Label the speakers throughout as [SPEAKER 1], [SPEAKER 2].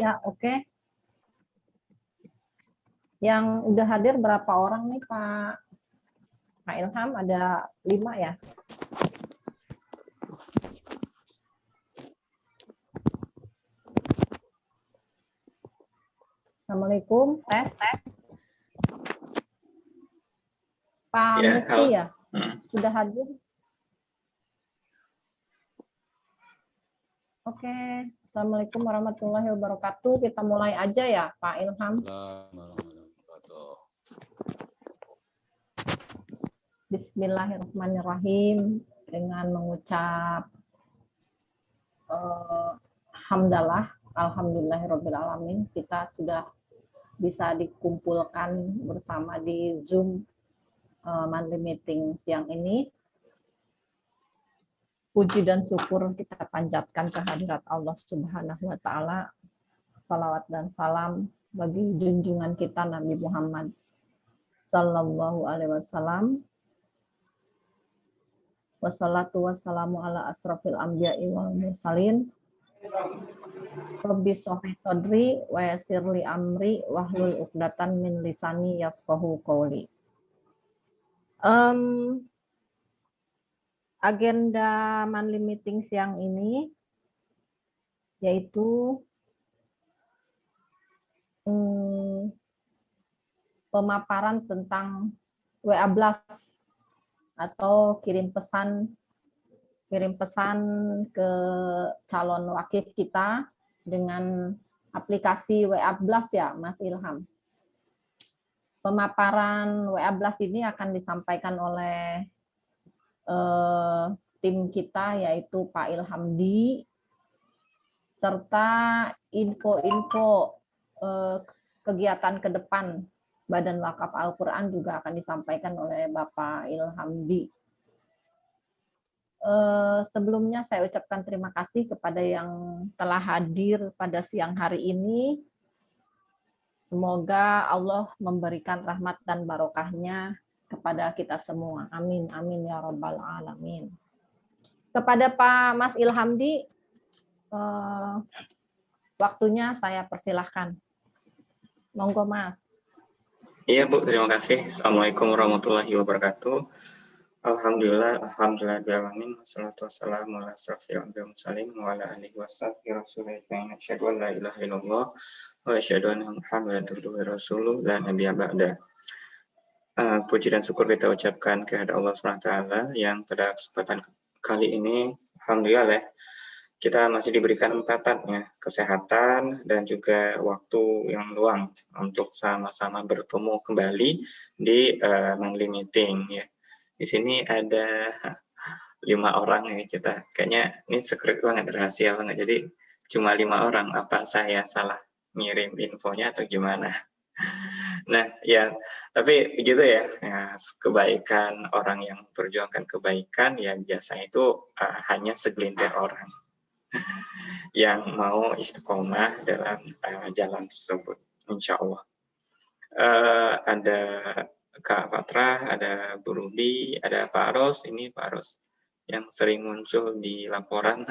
[SPEAKER 1] ya, oke. Yang udah hadir berapa orang nih Pak Ilham? Ada 5 ya? Assalamualaikum, tes. Pak Mufti ya? Sudah hadir? Oke. Assalamualaikum warahmatullahi wabarakatuh. Kita mulai aja ya, Pak Ilham. Bismillahirrahmanirrahim. Dengan mengucap hamdalah, alhamdulillahirrahmanirrahim, kita sudah bisa dikumpulkan bersama di Zoom monthly meeting siang ini. Puji dan syukur kita panjatkan kehadirat Allah Subhanahu wa Ta'ala. Salawat dan salam bagi junjungan kita Nabi Muhammad Sallallahu Alaihi Wasallam. Wassalatu wassalamu ala asrafil anbiya'i wal mursalin. Rabbi shrah sadri wa yassir li amri wahlul 'uqdatam min lisani yafqahu qawli. Agenda monthly meeting siang ini yaitu pemaparan tentang WA Blast atau kirim pesan ke calon wakil kita dengan aplikasi WA Blast ya, Mas Ilham. Pemaparan WA Blast ini akan disampaikan oleh tim kita yaitu Pak Ilhamdi, serta info-info kegiatan ke depan Badan Wakaf Al-Quran juga akan disampaikan oleh Bapak Ilhamdi. Sebelumnya saya ucapkan terima kasih kepada yang telah hadir pada siang hari ini. Semoga Allah memberikan rahmat dan barokahnya kepada kita semua. Amin, amin ya rabbal alamin. Kepada Pak Mas Ilhamdi, waktunya saya persilahkan. Monggo Mas.
[SPEAKER 2] Iya Bu, terima kasih. Assalamualaikum warahmatullahi wabarakatuh. Alhamdulillahirrahmanirrahim. Wassalatu wassalamu ala asrofil anbiya'i wal mursalin wa ala alihi washabbihi rasulillah. Asyhadu an la ilaha illallah wa asyhadu anna Muhammadan abduhu wa rasuluhu la nabiyya ba'da. Puji dan syukur kita ucapkan kepada Allah SWT yang pada kesempatan kali ini, alhamdulillah, kita masih diberikan kesempatan, kesehatan, dan juga waktu yang luang untuk sama-sama bertemu kembali di monthly meeting. Ya. Di sini ada 5 orang ya kita. Kayaknya ini secret banget, rahasia banget. Jadi cuma 5 orang. Apa saya salah ngirim infonya atau gimana? Nah, ya, tapi begitu ya, kebaikan orang yang perjuangkan kebaikan, ya biasanya itu hanya segelintir orang yang mau istiqomah dalam jalan tersebut, insya Allah. Ada Kak Fatra, ada Bu Ruby, ada Pak Ros, ini Pak Ros yang sering muncul di laporan,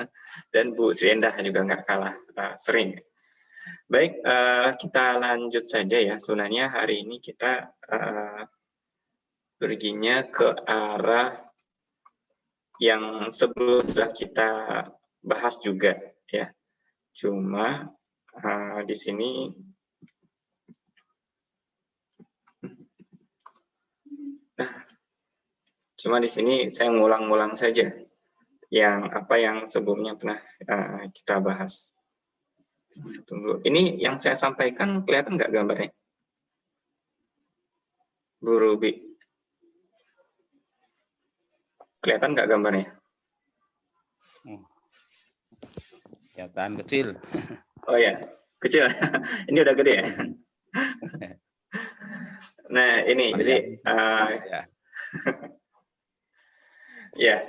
[SPEAKER 2] dan Bu Sriendah juga nggak kalah sering. Baik, kita lanjut saja ya. Sebenarnya hari ini kita perginya ke arah yang sebelumnya kita bahas juga ya. Cuma di sini saya ngulang-ngulang saja yang sebelumnya pernah kita bahas. Tunggu, ini yang saya sampaikan kelihatan nggak gambarnya? Bu Ruby, kelihatan nggak gambarnya?
[SPEAKER 3] Kelihatan kecil.
[SPEAKER 2] Oh ya, kecil. Ini udah gede ya? Nah, ini jadi ya.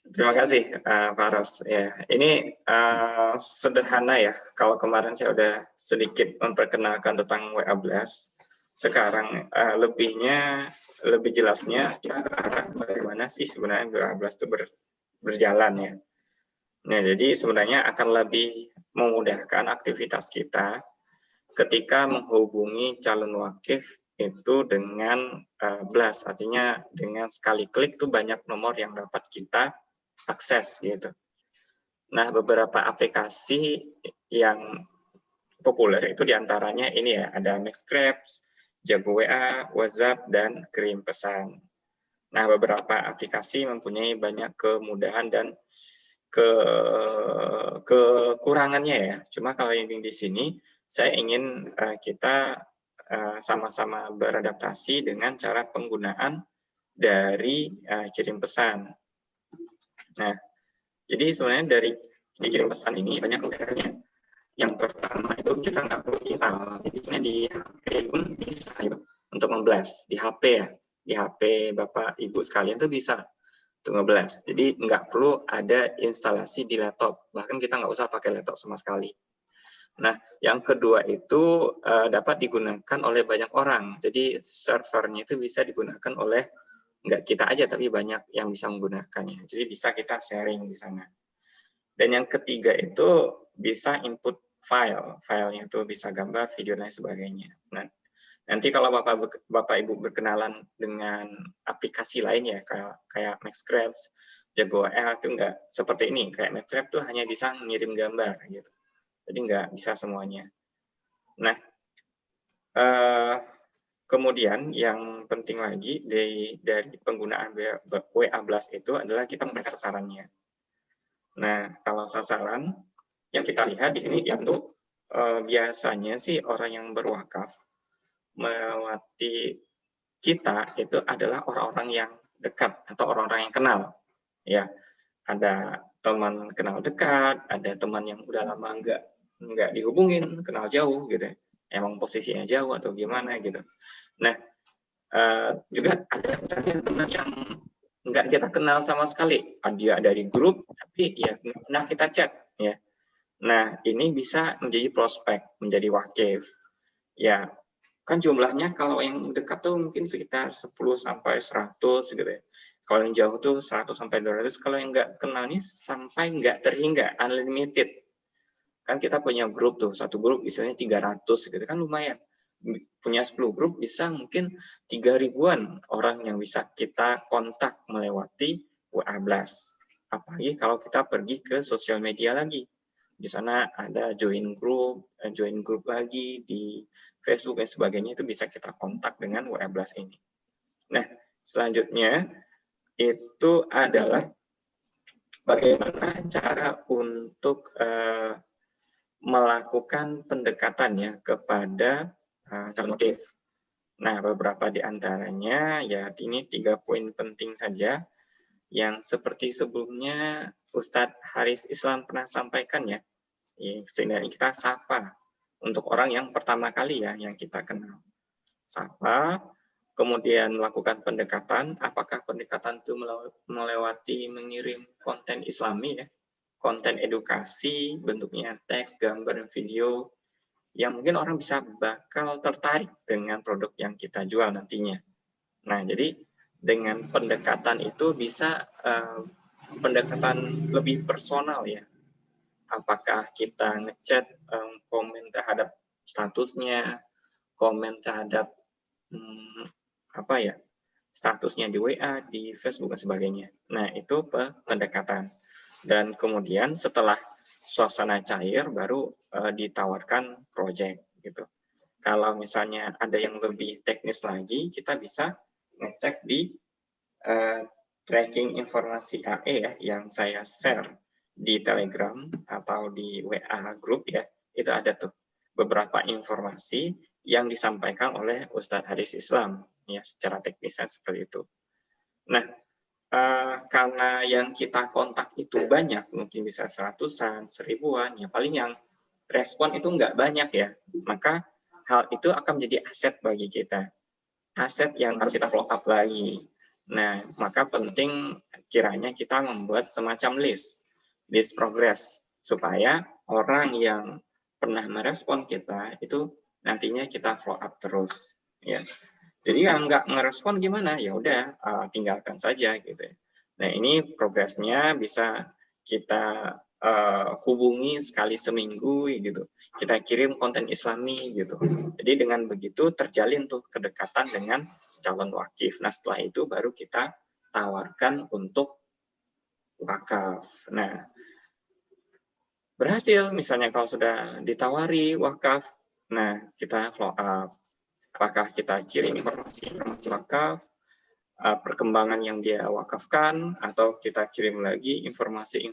[SPEAKER 2] Terima kasih Pak Ros. Ya, ini sederhana ya. Kalau kemarin saya udah sedikit memperkenalkan tentang WA Blast, sekarang lebih jelasnya kita ke arah bagaimana sih sebenarnya WA Blast itu berjalan ya. Nah, jadi sebenarnya akan lebih memudahkan aktivitas kita ketika menghubungi calon wakif itu dengan blast, artinya dengan sekali klik itu banyak nomor yang dapat kita akses gitu. Nah, beberapa aplikasi yang populer itu diantaranya ini ya, ada Maxgrabs, Jago WA, WhatsApp, dan Kirim Pesan. Nah, beberapa aplikasi mempunyai banyak kemudahan dan kekurangannya ya. Cuma kalau yang di sini, saya ingin kita sama-sama beradaptasi dengan cara penggunaan dari kirim pesan. Nah, jadi sebenarnya dari kirim pesan ini banyak kemudahannya. Yang pertama itu kita nggak perlu install, jadi sebenarnya di HP pun bisa gitu, untuk nge-blast di HP ya, di HP Bapak Ibu sekalian tuh bisa untuk nge-blast. Jadi nggak perlu ada instalasi di laptop, bahkan kita nggak usah pakai laptop sama sekali. Nah, yang kedua itu dapat digunakan oleh banyak orang, jadi servernya itu bisa digunakan oleh nggak kita aja, tapi banyak yang bisa menggunakannya. Jadi bisa kita sharing di sana. Dan yang ketiga itu bisa input filenya itu bisa gambar, video, dan sebagainya. Nah, nanti kalau Bapak Ibu berkenalan dengan aplikasi lain ya, kayak Maxgrabs, Jago WA itu nggak seperti ini. Kayak Maxgrabs tuh hanya bisa ngirim gambar gitu. Jadi nggak bisa semuanya. Nah, kemudian yang penting lagi dari penggunaan WA Blast itu adalah kita memberikan sasarannya. Nah, kalau sasaran yang kita lihat di sini ya untuk biasanya sih orang yang berwakaf melewati kita itu adalah orang-orang yang dekat atau orang-orang yang kenal. Ya, ada teman kenal dekat, ada teman yang udah lama nggak dihubungin, kenal jauh gitu. Emang posisinya jauh atau gimana gitu. Nah, juga ada misalnya teman yang nggak kita kenal sama sekali, dia ada di grup tapi ya nggak pernah kita chat ya. Nah, ini bisa menjadi prospek, menjadi wakif. Ya, kan jumlahnya kalau yang dekat tuh mungkin sekitar 10 sampai 100 gitu ya. Kalau yang jauh tuh 100 sampai 200, kalau yang nggak kenal nih sampai nggak terhingga, unlimited. Kan kita punya grup tuh, satu grup misalnya 300 gitu kan lumayan. Punya 10 grup bisa mungkin 3.000-an orang yang bisa kita kontak melewati WA Blast. Apalagi kalau kita pergi ke sosial media lagi. Di sana ada join group lagi di Facebook dan sebagainya, itu bisa kita kontak dengan WA Blast ini. Nah, selanjutnya itu adalah bagaimana cara untuk melakukan pendekatannya kepada calon wakif. Nah, beberapa di antaranya ya ini 3 poin penting saja yang seperti sebelumnya Ustadz Haris Islam pernah sampaikan ya. Sehingga kita sapa untuk orang yang pertama kali ya yang kita kenal. Sapa, kemudian melakukan pendekatan, apakah pendekatan itu melewati mengirim konten Islami ya, konten edukasi, bentuknya teks, gambar, dan video, yang mungkin orang bisa bakal tertarik dengan produk yang kita jual nantinya. Nah, jadi dengan pendekatan itu bisa pendekatan lebih personal ya. Apakah kita ngechat, komen terhadap statusnya, komen terhadap statusnya di WA, di Facebook dan sebagainya. Nah, itu pendekatan. Dan kemudian setelah suasana cair baru ditawarkan project gitu. Kalau misalnya ada yang lebih teknis lagi, kita bisa ngecek di tracking informasi AE ya, yang saya share di Telegram atau di WA group ya, itu ada tuh beberapa informasi yang disampaikan oleh Ustadz Haris Islam ya, secara teknisnya seperti itu. Nah, karena yang kita kontak itu banyak, mungkin bisa 100-an, 1000-an, ya paling yang respon itu nggak banyak ya, maka hal itu akan menjadi aset bagi kita, aset yang harus kita follow up lagi. Nah, maka penting kiranya kita membuat semacam list progress, supaya orang yang pernah merespon kita itu nantinya kita follow up terus ya. Jadi yang nggak ngerespon gimana? Ya udah tinggalkan saja gitu ya. Nah, ini progresnya bisa kita hubungi sekali seminggu gitu. Kita kirim konten Islami gitu. Jadi dengan begitu terjalin tuh kedekatan dengan calon wakif. Nah, setelah itu baru kita tawarkan untuk wakaf. Nah, berhasil misalnya kalau sudah ditawari wakaf, nah kita follow up. Apakah kita kirim informasi wakaf, perkembangan yang dia wakafkan, atau kita kirim lagi informasi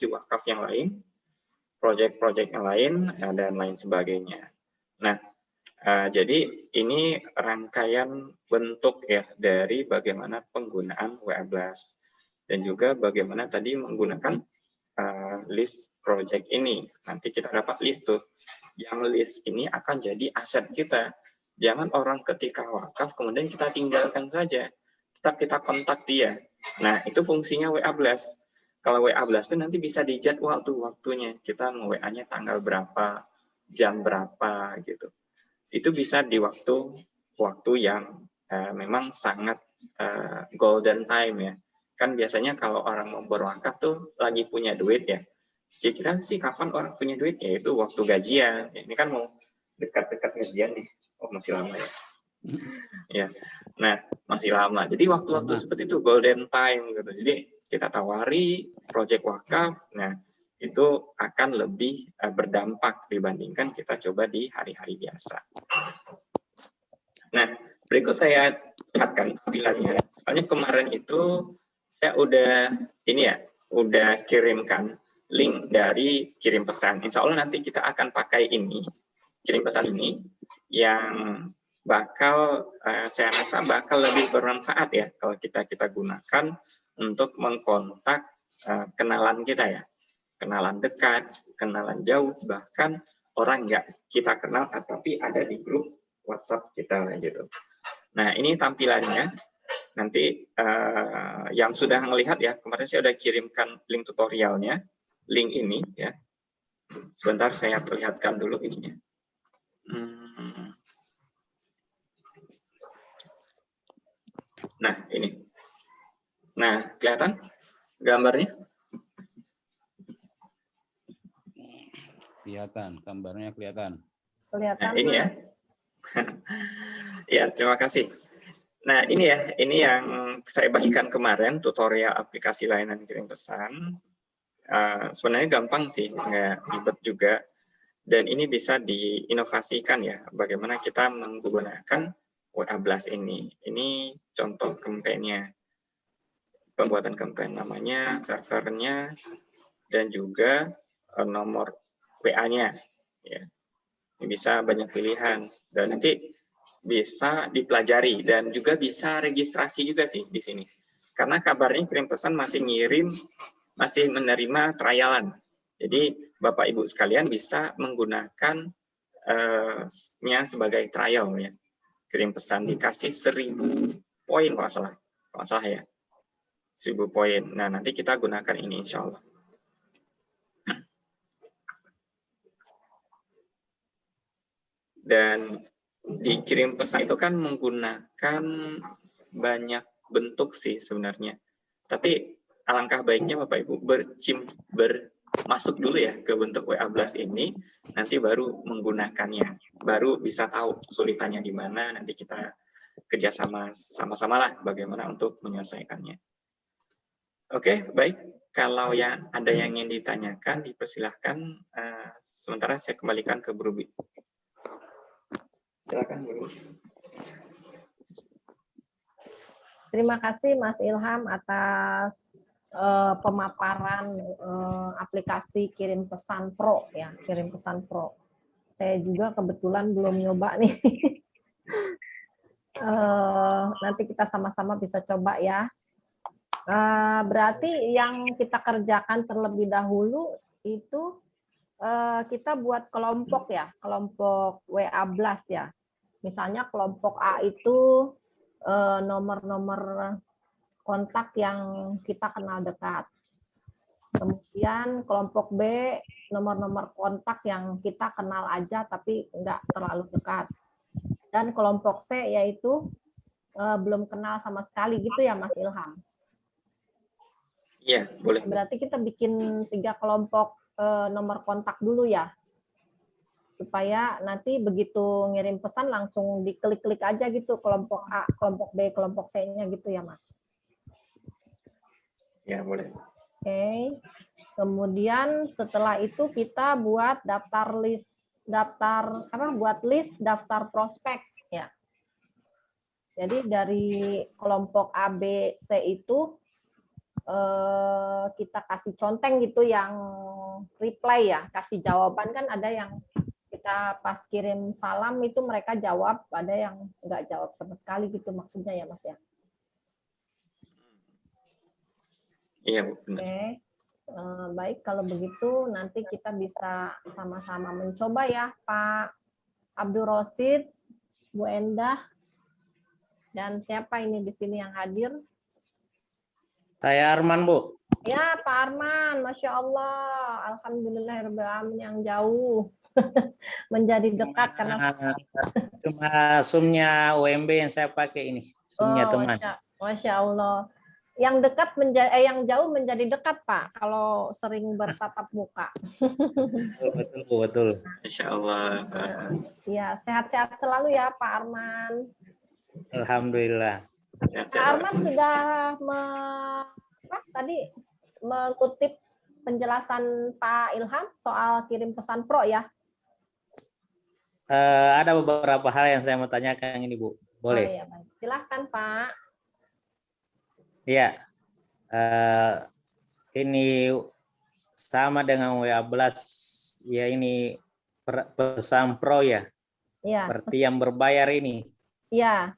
[SPEAKER 2] wakaf yang lain, proyek-proyek yang lain, dan lain sebagainya. Nah, jadi ini rangkaian bentuk ya dari bagaimana penggunaan WA Blast dan juga bagaimana tadi menggunakan list project ini. Nanti kita dapat list tuh. Yang list ini akan jadi aset kita. Jangan orang ketika wakaf kemudian kita tinggalkan saja. Tetap kita kontak dia. Nah, itu fungsinya WA Blast. Kalau WA Blast itu nanti bisa dijadwal tuh waktunya. Kita mau WA-nya tanggal berapa, jam berapa gitu. Itu bisa di waktu yang memang sangat golden time ya. Kan biasanya kalau orang mau berwakaf tuh lagi punya duit ya. Kira-kira sih kapan orang punya duit? Ya itu waktu gajian. Ini kan mau dekat-dekat gajian nih. Oh, masih lama ya. Ya. Nah, masih lama. Jadi waktu-waktu seperti itu golden time gitu. Jadi kita tawari project wakaf. Nah, itu akan lebih berdampak dibandingkan kita coba di hari-hari biasa. Nah, berikut saya lihatkan tampilannya. Soalnya kemarin itu saya udah kirimkan link dari kirim pesan. Insya Allah nanti kita akan pakai ini, kirim pesan ini, yang bakal saya rasa bakal lebih bermanfaat ya kalau kita gunakan untuk mengkontak kenalan kita ya. Kenalan dekat, kenalan jauh, bahkan orang nggak kita kenal tapi ada di grup WhatsApp kita gitu. Nah, ini tampilannya. Nanti yang sudah melihat ya, kemarin saya sudah kirimkan link tutorialnya, link ini ya. Sebentar saya perlihatkan dulu ininya. Nah, ini. Nah, kelihatan gambarnya?
[SPEAKER 3] Kelihatan, gambarnya kelihatan.
[SPEAKER 1] Kelihatan,
[SPEAKER 2] nah, ini ya. Ya, terima kasih. Nah, ini ya, ini yang saya bagikan kemarin, tutorial aplikasi layanan kirim pesan. Sebenarnya gampang sih, nggak ribet juga. Dan ini bisa diinovasikan ya, bagaimana kita menggunakan WA Blast ini. Ini contoh campaign-nya. Pembuatan campaign namanya, servernya, dan juga nomor WA-nya. Ya. Ini bisa banyak pilihan. Dan nanti bisa dipelajari dan juga bisa registrasi juga sih di sini. Karena kabarnya kirim pesan masih menerima trialan. Jadi Bapak Ibu sekalian bisa menggunakan nya sebagai trial ya. Kirim pesan dikasih 1000 poin kalau salah ya. 1000 poin. Nah, nanti kita gunakan ini insya Allah. Dan dikirim pesan itu kan menggunakan banyak bentuk sih sebenarnya. Tapi alangkah baiknya Bapak Ibu masuk dulu ya ke bentuk WA Blast ini, nanti baru menggunakannya, baru bisa tahu kesulitannya di mana, nanti kita kerjasama sama-sama lah bagaimana untuk menyelesaikannya. Oke, baik. Kalau ada yang ingin ditanyakan, dipersilahkan. Sementara saya kembalikan ke Bu Ruby. Silakan Bu.
[SPEAKER 1] Terima kasih Mas Ilham atas pemaparan aplikasi kirim pesan Pro ya, kirim pesan Pro. Saya juga kebetulan belum nyoba nih. Nanti kita sama-sama bisa coba ya. Berarti yang kita kerjakan terlebih dahulu itu kita buat kelompok ya, kelompok WA Blast ya. Misalnya kelompok A itu nomor-nomor kontak yang kita kenal dekat. Kemudian kelompok B, nomor-nomor kontak yang kita kenal aja tapi nggak terlalu dekat. Dan kelompok C yaitu belum kenal sama sekali gitu ya Mas Ilham.
[SPEAKER 2] Iya, boleh.
[SPEAKER 1] Berarti kita bikin 3 kelompok nomor kontak dulu ya. Supaya nanti begitu ngirim pesan langsung diklik-klik aja gitu, kelompok A, kelompok B, kelompok C-nya gitu ya, Mas.
[SPEAKER 2] Ya, boleh.
[SPEAKER 1] Oke. Kemudian setelah itu kita buat buat list daftar prospek ya. Jadi dari kelompok A, B, C itu kita kasih conteng gitu yang reply ya, kasih jawaban. Kan ada yang kita pas kirim salam itu mereka jawab, ada yang nggak jawab sama sekali gitu maksudnya ya, Mas ya.
[SPEAKER 2] Iya, Bu, benar.
[SPEAKER 1] Oke. Baik, kalau begitu nanti kita bisa sama-sama mencoba ya, Pak Abdul Rosid, Bu Endah, dan siapa ini di sini yang hadir?
[SPEAKER 4] Saya Arman, Bu.
[SPEAKER 1] Ya, Pak Arman, Masya Allah, Alhamdulillahirrahmanirrahim yang jauh menjadi dekat karena
[SPEAKER 4] Cuma zoom-nya UMB yang saya pakai ini, zoom-nya teman.
[SPEAKER 1] Masya Allah. Yang dekat yang jauh menjadi dekat, Pak, kalau sering bertatap muka.
[SPEAKER 4] Betul.
[SPEAKER 2] Insya Allah.
[SPEAKER 1] Ya, sehat-sehat selalu ya, Pak Arman.
[SPEAKER 4] Alhamdulillah.
[SPEAKER 1] Pak Arman sudah mengutip penjelasan Pak Ilham soal kirim pesan pro ya?
[SPEAKER 4] Ada beberapa hal yang saya mau tanyakan ini, Bu. Boleh?
[SPEAKER 1] Oh, iya, baik. Silahkan, Pak.
[SPEAKER 4] Iya. Ini sama dengan WA11 ya, ini pesan pro ya.
[SPEAKER 1] Iya.
[SPEAKER 4] Berarti yang berbayar ini.
[SPEAKER 1] Iya.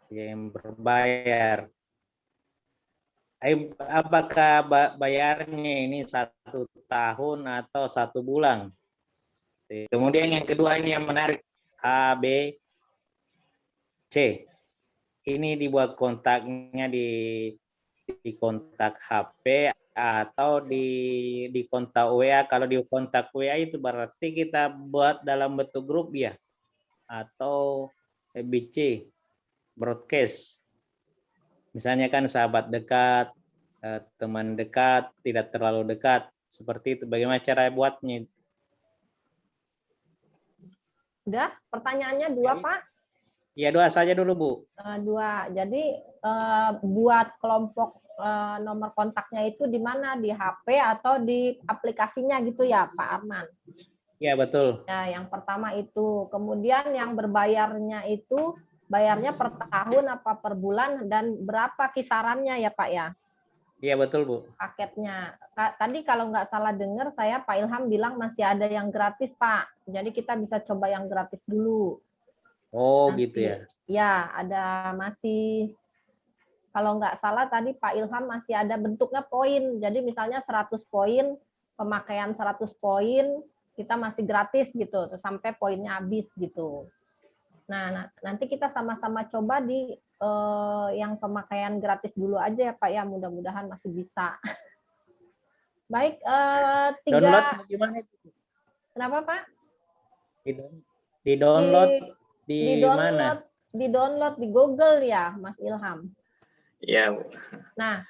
[SPEAKER 4] Yang berbayar. Apakah bayarnya ini 1 tahun atau 1 bulan? Kemudian yang kedua ini yang menarik, A, B, C. Ini dibuat kontaknya di kontak HP atau di kontak WA. Kalau di kontak WA itu berarti kita buat dalam bentuk grup ya, atau BC, broadcast. Misalnya kan sahabat dekat, teman dekat, tidak terlalu dekat, seperti itu. Bagaimana cara buatnya?
[SPEAKER 1] Udah, pertanyaannya 2, Pak?
[SPEAKER 4] Ya, 2 saja dulu, Bu.
[SPEAKER 1] 2. Jadi buat kelompok nomor kontaknya itu di mana? Di HP atau di aplikasinya gitu ya, Pak Arman?
[SPEAKER 4] Ya, betul.
[SPEAKER 1] Ya, yang pertama itu. Kemudian yang berbayarnya itu bayarnya per tahun apa per bulan dan berapa kisarannya ya, Pak ya?
[SPEAKER 4] Iya, betul, Bu.
[SPEAKER 1] Paketnya. Tadi kalau nggak salah dengar saya Pak Ilham bilang masih ada yang gratis, Pak. Jadi kita bisa coba yang gratis dulu.
[SPEAKER 4] Oh,
[SPEAKER 1] Nanti,
[SPEAKER 4] gitu ya.
[SPEAKER 1] Ya, ada masih, kalau nggak salah tadi Pak Ilham masih ada bentuknya poin. Jadi misalnya 100 poin, pemakaian 100 poin, kita masih gratis gitu, sampai poinnya habis gitu. Nah, nanti kita sama-sama coba di yang pemakaian gratis dulu aja ya Pak ya, mudah-mudahan masih bisa. Baik, 3.
[SPEAKER 4] Download gimana?
[SPEAKER 1] Kenapa Pak?
[SPEAKER 4] Di download di mana?
[SPEAKER 1] Di download di Google ya, Mas Ilham.
[SPEAKER 2] Iya, Bu.
[SPEAKER 1] Nah,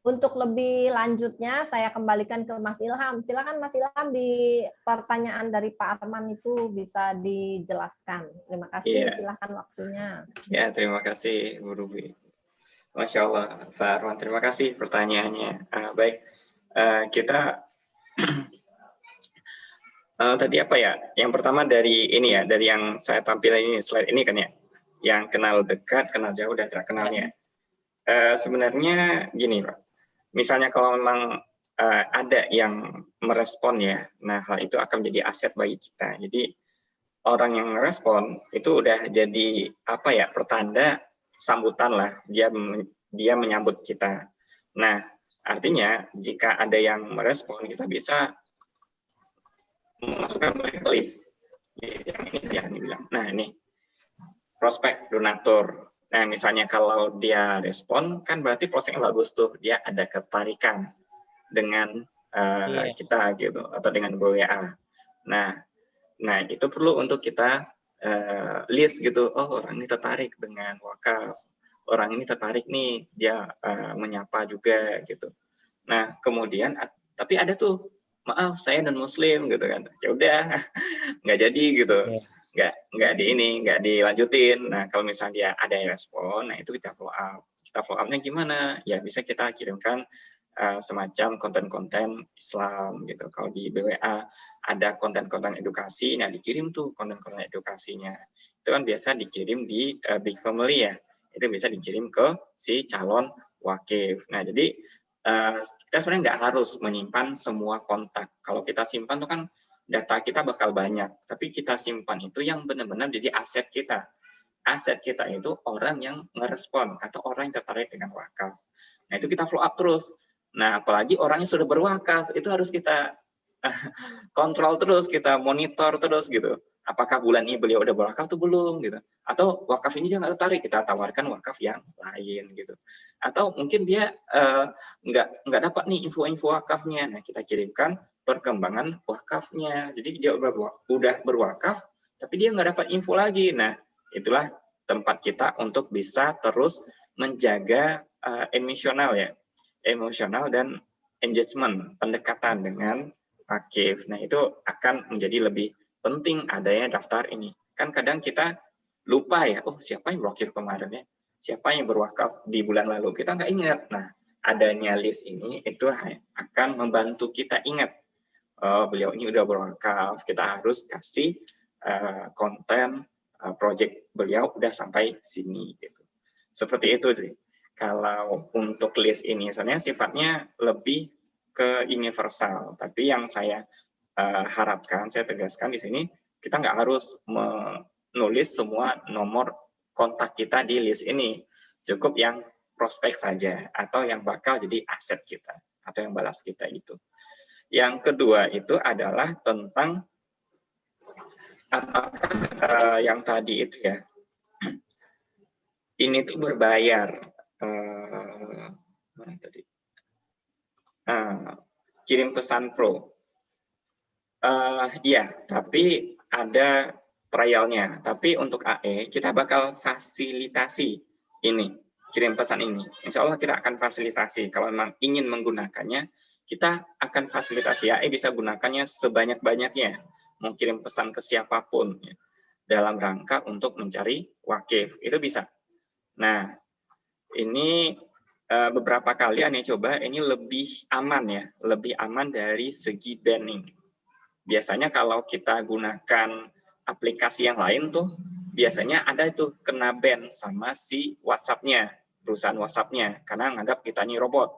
[SPEAKER 1] untuk lebih lanjutnya saya kembalikan ke Mas Ilham. Silakan Mas Ilham, di pertanyaan dari Pak Arman itu bisa dijelaskan. Terima kasih.
[SPEAKER 2] Iya.
[SPEAKER 1] Silakan waktunya.
[SPEAKER 2] Ya, terima kasih Bu Ruby. Masya Allah, Pak Arman. Terima kasih pertanyaannya. Baik, kita tadi apa ya? Yang pertama dari ini ya, dari yang saya tampilkan ini, slide ini kan ya, yang kenal dekat, kenal jauh, dan tidak kenalnya. Sebenarnya gini, Pak. Misalnya kalau memang ada yang merespon ya, nah hal itu akan menjadi aset bagi kita. Jadi orang yang merespon itu udah jadi apa ya, pertanda sambutan lah, dia menyambut kita. Nah, artinya jika ada yang merespon, kita bisa memasukkan list. Yang ini yang dibilang. Nah, ini prospek donatur. Nah, misalnya kalau dia respon, kan berarti prospeknya bagus tuh. Dia ada ketertarikan dengan kita gitu, atau dengan WA. Nah, itu perlu untuk kita list gitu. Oh, orang ini tertarik dengan wakaf. orang ini tertarik nih, dia menyapa juga gitu. Nah, kemudian tapi ada tuh, maaf saya non muslim gitu kan. Ya udah, nggak jadi gitu.
[SPEAKER 4] Ya.
[SPEAKER 2] Nggak dilanjutin. Nah, kalau misalnya dia ada yang respon, nah itu kita follow up. Kita follow up-nya gimana? Ya bisa kita kirimkan semacam konten-konten Islam gitu. Kalau di BWA ada konten-konten edukasi, nah dikirim tuh konten-konten edukasinya. Itu kan biasa dikirim di Big Family ya. Itu bisa dikirim ke si calon wakif. Nah, jadi kita sebenarnya nggak harus menyimpan semua kontak. Kalau kita simpan tuh kan data kita bakal banyak, tapi kita simpan itu yang benar-benar jadi aset kita. Aset kita itu orang yang ngerespon atau orang yang tertarik dengan wakaf. Nah, itu kita follow up terus. Nah, apalagi orangnya sudah berwakaf, itu harus kita kontrol terus, kita monitor terus gitu. Apakah bulan ini beliau udah berwakaf atau belum gitu. Atau wakaf ini dia nggak tertarik, kita tawarkan wakaf yang lain gitu. Atau mungkin dia nggak dapat nih info-info wakafnya. Nah, kita kirimkan perkembangan wakafnya. Jadi dia udah berwakaf, tapi dia nggak dapat info lagi. Nah, itulah tempat kita untuk bisa terus menjaga emosional dan engagement, pendekatan dengan wakif. Nah, itu akan menjadi lebih penting adanya daftar ini. Kan kadang kita lupa ya, oh siapa yang berwakif kemarin ya? Siapa yang berwakaf di bulan lalu? Kita nggak ingat. Nah, adanya list ini itu akan membantu kita ingat, oh, beliau ini udah berwakaf, kita harus kasih konten project beliau udah sampai sini. Gitu. Seperti itu sih. Kalau untuk list ini sebenarnya sifatnya lebih ke universal, tapi yang saya harapkan, saya tegaskan di sini, kita nggak harus menulis semua nomor kontak kita di list ini, cukup yang prospek saja, atau yang bakal jadi aset kita, atau yang balas kita itu. Yang kedua itu adalah tentang apakah yang tadi itu ya, ini tuh berbayar. Mana tadi? Kirim pesan pro. Iya, tapi ada trialnya. Tapi untuk AE, kita bakal fasilitasi ini, kirim pesan ini. Insya Allah kita akan fasilitasi. Kalau memang ingin menggunakannya, kita akan fasilitasi. AE bisa gunakannya sebanyak-banyaknya. Mau kirim pesan ke siapapun. Ya, dalam rangka untuk mencari wakif. Itu bisa. Nah, ini beberapa kali Ane coba, ini lebih aman ya. Lebih aman dari segi banning. Biasanya kalau kita gunakan aplikasi yang lain tuh, biasanya ada itu kena ban sama si WhatsApp-nya, perusahaan WhatsApp-nya, karena nganggap kita ini robot.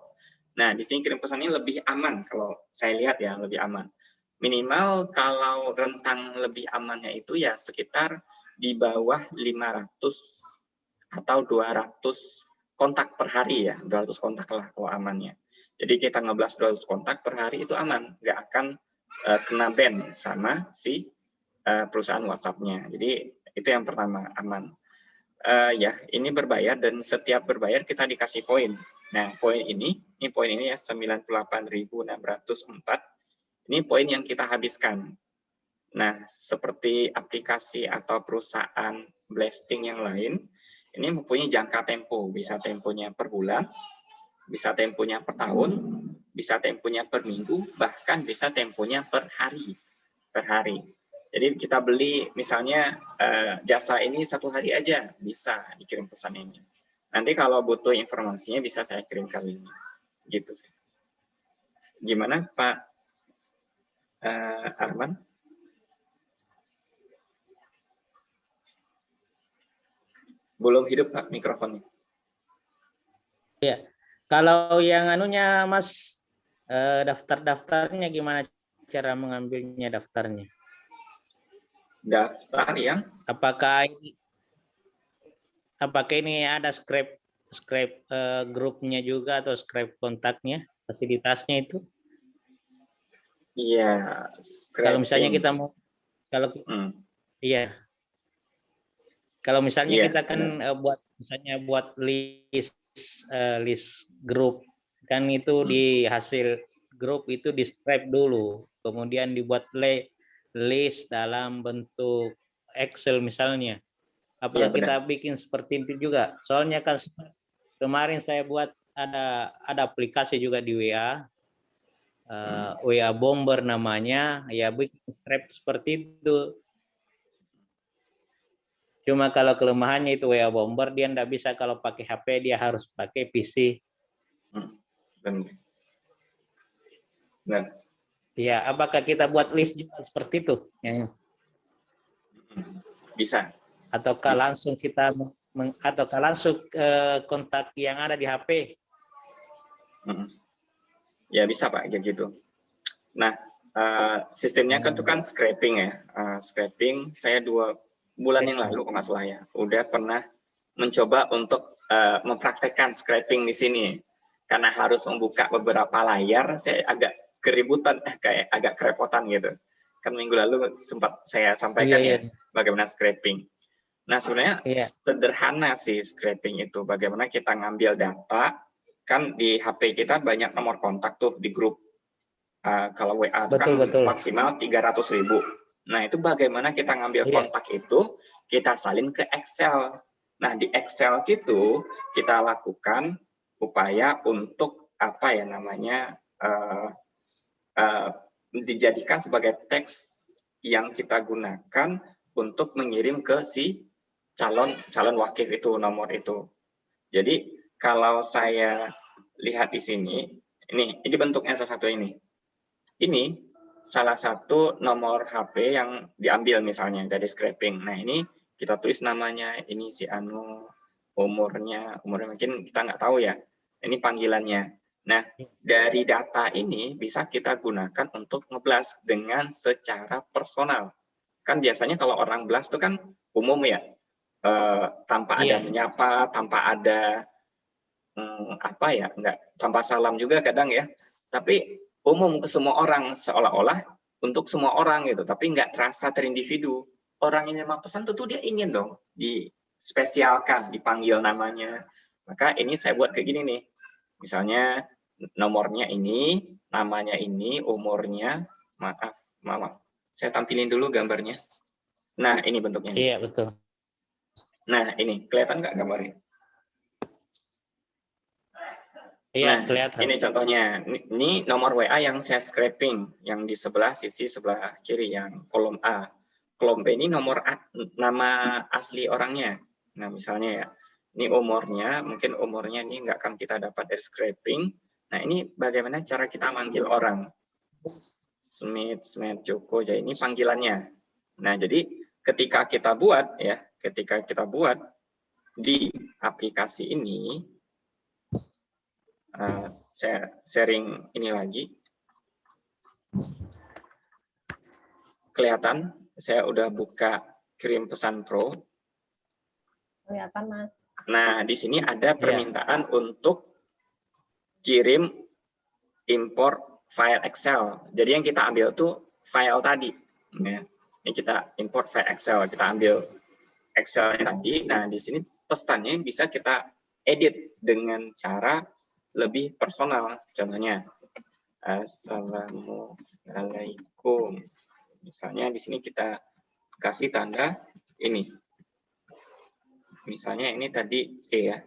[SPEAKER 2] Nah, di sini kirim pesan ini lebih aman, kalau saya lihat ya, lebih aman. Minimal kalau rentang lebih amannya itu ya sekitar di bawah 500 atau 200 kontak per hari ya, 200 kontak lah kalau amannya. Jadi kita ngeblas 200 kontak per hari itu aman, nggak akan kena ban sama si perusahaan WhatsApp-nya. Jadi itu yang pertama, aman. Ya, ini berbayar dan setiap berbayar kita dikasih poin. Nah, poin ini ya 98.604. Ini poin yang kita habiskan. Nah, seperti aplikasi atau perusahaan blasting yang lain, ini mempunyai jangka tempo, bisa temponya per bulan, bisa temponya per tahun, bisa temponya per minggu, bahkan bisa temponya per hari. Jadi kita beli misalnya jasa ini 1 hari aja, bisa dikirim pesan ini. Nanti kalau butuh informasinya bisa saya kirimkan ini. Gitu sih. Gimana Pak Arman? Belum hidup Pak mikrofonnya.
[SPEAKER 4] Ya, kalau yang anunya Mas, daftarnya gimana cara mengambilnya daftarnya?
[SPEAKER 2] Daftar yang?
[SPEAKER 4] Apakah ini ada script grupnya juga atau script kontaknya, fasilitasnya itu?
[SPEAKER 2] Iya.
[SPEAKER 4] Kalau misalnya kita mau, iya. Kalau misalnya kita kan buat list grup, kan itu di hasil grup itu describe dulu, kemudian dibuat list dalam bentuk Excel misalnya. Apakah
[SPEAKER 2] Iya,
[SPEAKER 4] kita bikin seperti itu juga? Soalnya kan kemarin saya buat ada aplikasi juga di WA, WA Bomber namanya, ya bikin script seperti itu. Cuma kalau kelemahannya itu WA Bomber, dia nggak bisa kalau pakai HP, dia harus pakai PC.
[SPEAKER 2] Benar. Benar.
[SPEAKER 4] Ya, apakah kita buat list juga seperti itu?
[SPEAKER 2] Bisa.
[SPEAKER 4] Ataukah langsung kita ataukah langsung kontak yang ada di HP?
[SPEAKER 2] Ya bisa Pak, kayak gitu. Nah, sistemnya kan itu kan scraping ya. Scraping saya 2 bulan yang lalu kalau nggak salah ya, udah pernah mencoba untuk mempraktekkan scraping di sini. Karena harus membuka beberapa layar, saya agak keributan, kayak agak kerepotan gitu. Kan minggu lalu sempat saya sampaikan ya, bagaimana scraping. Nah, sebenarnya sederhana sih scraping itu. Bagaimana kita ngambil data, kan di HP kita banyak nomor kontak tuh di grup. Kalau WA itu kan maksimal 300.000. Nah, itu bagaimana kita ngambil kontak itu, kita salin ke Excel. Nah, di Excel itu kita lakukan upaya untuk apa ya namanya, dijadikan sebagai teks yang kita gunakan untuk mengirim ke si calon wakil itu, nomor itu. Jadi kalau saya lihat di sini, ini bentuknya salah satu ini. Ini salah satu nomor HP yang diambil misalnya dari scraping. Nah, ini kita tulis namanya, ini si Anu, umurnya mungkin kita nggak tahu ya. Ini panggilannya. Nah, dari data ini bisa kita gunakan untuk nge-blast dengan secara personal. Kan biasanya kalau orang blast itu kan umum ya, tanpa ada menyapa, tanpa ada apa ya, nggak tanpa salam juga kadang ya. Tapi umum ke semua orang, seolah-olah untuk semua orang gitu, tapi nggak terasa terindividu. Orang yang mau pesan tentu dia ingin dong dispesialkan, dipanggil namanya. Maka ini saya buat kayak gini nih. Misalnya nomornya ini, namanya ini, umurnya, maaf. Saya tampilin dulu gambarnya. Nah, ini bentuknya.
[SPEAKER 4] Iya, betul.
[SPEAKER 2] Nah, ini kelihatan nggak gambarnya?
[SPEAKER 4] Iya,
[SPEAKER 2] Nah,
[SPEAKER 4] kelihatan.
[SPEAKER 2] ini contohnya. Ini nomor WA yang saya scraping, yang di sisi sebelah kiri, yang kolom A. Kolom B ini nama asli orangnya. Nah, misalnya ya, ini umurnya, mungkin umurnya ini nggak akan kita dapat dari scraping. Nah, ini bagaimana cara kita manggil orang. Smith, Joko, jadi ini panggilannya. Nah, jadi ketika kita buat di aplikasi ini, saya sharing ini lagi. Kelihatan, saya udah buka kirim pesan Pro.
[SPEAKER 1] Kelihatan, Mas.
[SPEAKER 2] Nah, di sini ada permintaan untuk kirim import file Excel. Jadi yang kita ambil tuh file tadi. Nah, ini kita import file Excel, kita ambil Excel tadi. Nah, di sini pesannya bisa kita edit dengan cara lebih personal. Contohnya, Assalamualaikum. Misalnya di sini kita kasih tanda ini. Misalnya ini tadi C ya,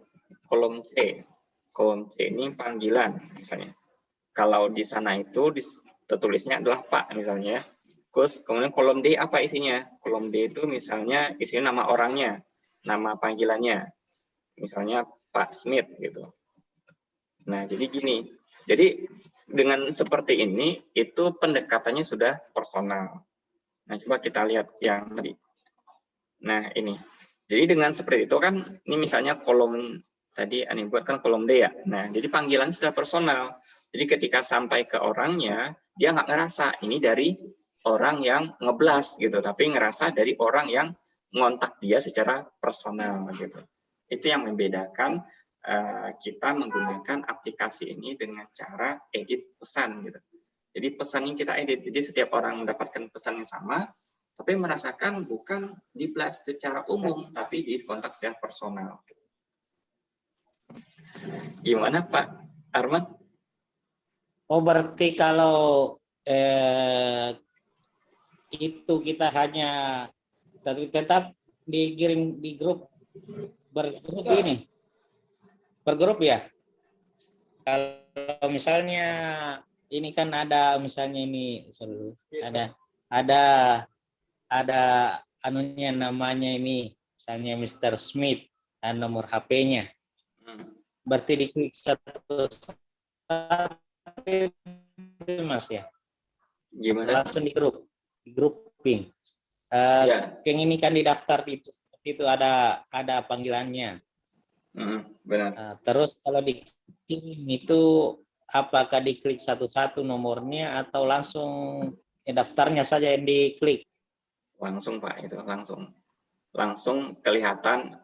[SPEAKER 2] kolom C. Kolom C ini panggilan misalnya. Kalau di sana itu tertulisnya adalah Pak misalnya. Terus kemudian kolom D apa isinya? Kolom D itu misalnya isinya nama orangnya, nama panggilannya. Misalnya Pak Smith gitu. Nah, jadi gini. Jadi dengan seperti ini itu pendekatannya sudah personal. Nah, coba kita lihat yang tadi. Nah, ini. Jadi dengan seperti itu kan, ini misalnya kolom tadi Ani buat kan kolom D ya. Nah, jadi panggilan sudah personal. Jadi ketika sampai ke orangnya, dia nggak ngerasa ini dari orang yang ngeblas gitu, tapi ngerasa dari orang yang ngontak dia secara personal gitu. Itu yang membedakan kita menggunakan aplikasi ini dengan cara edit pesan gitu. Jadi pesan yang kita edit, jadi setiap orang mendapatkan pesan yang sama, tapi merasakan bukan di blast secara umum, tapi di kontak secara personal. Gimana Pak Arman?
[SPEAKER 4] Oh, berarti kalau itu kita hanya tetap dikirim di grup bergrup ini. Bergrup ya. Kalau misalnya ini kan ada misalnya ini ada anunya namanya ini misalnya Mr. Smith dan nomor HP-nya. Berarti diklik satu Mas ya.
[SPEAKER 2] Gimana?
[SPEAKER 4] Langsung di grouping.
[SPEAKER 2] Ya.
[SPEAKER 4] Yang ini kan di daftar itu ada panggilannya.
[SPEAKER 2] Benar.
[SPEAKER 4] Terus kalau dikirim itu apakah diklik satu-satu nomornya atau langsung daftarnya saja yang diklik?
[SPEAKER 2] Langsung Pak, itu langsung kelihatan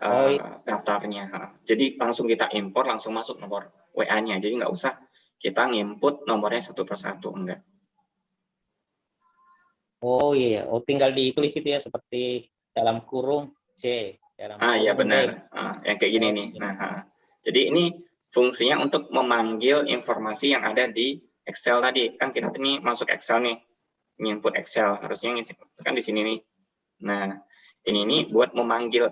[SPEAKER 2] daftarnya. Jadi langsung kita impor, langsung masuk nomor WA-nya. Jadi nggak usah kita nginput nomornya satu persatu, enggak.
[SPEAKER 4] Oh iya, tinggal ditulis itu ya seperti dalam kurung C.
[SPEAKER 2] Iya benar. Yang kayak gini nih. Nah, jadi ini fungsinya untuk memanggil informasi yang ada di Excel tadi. Kan kita ini masuk Excel nih, input Excel harusnya kan di sini nih. Nah, ini nih buat memanggil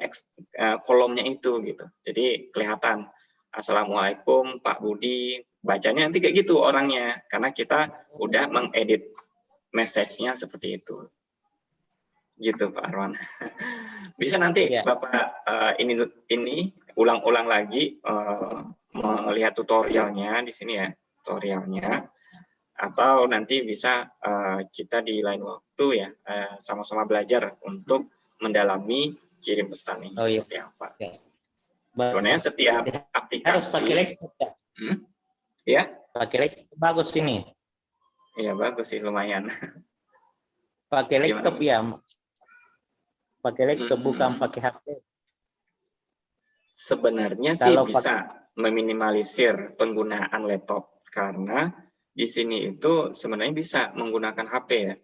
[SPEAKER 2] kolomnya itu gitu. Jadi kelihatan Assalamualaikum Pak Budi, bacanya nanti kayak gitu orangnya karena kita udah mengedit message-nya seperti itu. Gitu Pak Arwan. Bisa nanti Bapak ini ulang-ulang lagi melihat tutorialnya di sini ya, tutorialnya. Atau nanti bisa kita di lain waktu ya sama-sama belajar untuk mendalami kirim pesan ini seperti apa. Sebenarnya setiap aplikasi
[SPEAKER 4] harus pakai laptop ya.
[SPEAKER 2] Ya.
[SPEAKER 4] Pakai laptop bagus ini.
[SPEAKER 2] Iya bagus sih lumayan.
[SPEAKER 4] Pakai laptop ya. Pakai laptop bukan pakai HP.
[SPEAKER 2] Sebenarnya sih bisa meminimalisir penggunaan laptop karena di sini itu sebenarnya bisa menggunakan HP ya.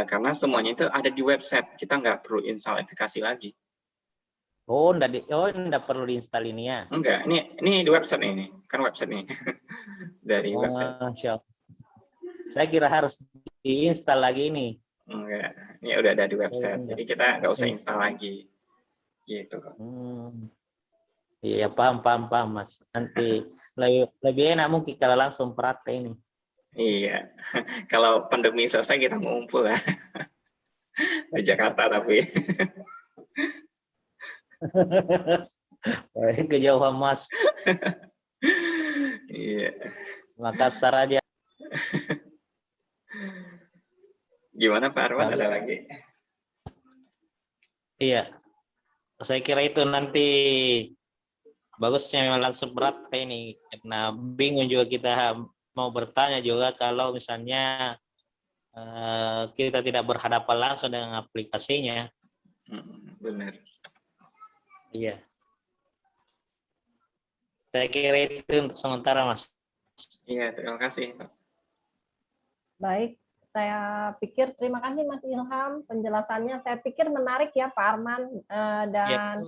[SPEAKER 2] Karena semuanya itu ada di website. Kita nggak perlu install aplikasi lagi.
[SPEAKER 4] Enggak perlu diinstal ini ya.
[SPEAKER 2] Enggak, ini di website ini. Kan website nih. Dari website.
[SPEAKER 4] Saya kira harus diinstal lagi ini.
[SPEAKER 2] Enggak, ini udah ada di website. Jadi kita nggak usah install lagi. Gitu.
[SPEAKER 4] Iya, paham Mas. Nanti lebih enak mungkin kalau langsung praktek ini.
[SPEAKER 2] Iya. Kalau pandemi selesai kita ngumpul ya. Di Jakarta tapi.
[SPEAKER 4] Kejauhan Mas.
[SPEAKER 2] Iya.
[SPEAKER 4] Makassar aja.
[SPEAKER 2] Gimana Pak Arwan, ada lagi?
[SPEAKER 4] Iya. Saya kira itu nanti bagusnya memang langsung praktek ini. Karena bingung juga kita mau bertanya juga kalau misalnya kita tidak berhadapan langsung dengan aplikasinya.
[SPEAKER 2] Benar.
[SPEAKER 4] Iya. Saya kira itu untuk sementara, Mas.
[SPEAKER 2] Iya, terima kasih.
[SPEAKER 1] Baik, saya pikir terima kasih Mas Ilham penjelasannya. Saya pikir menarik ya Pak Arman dan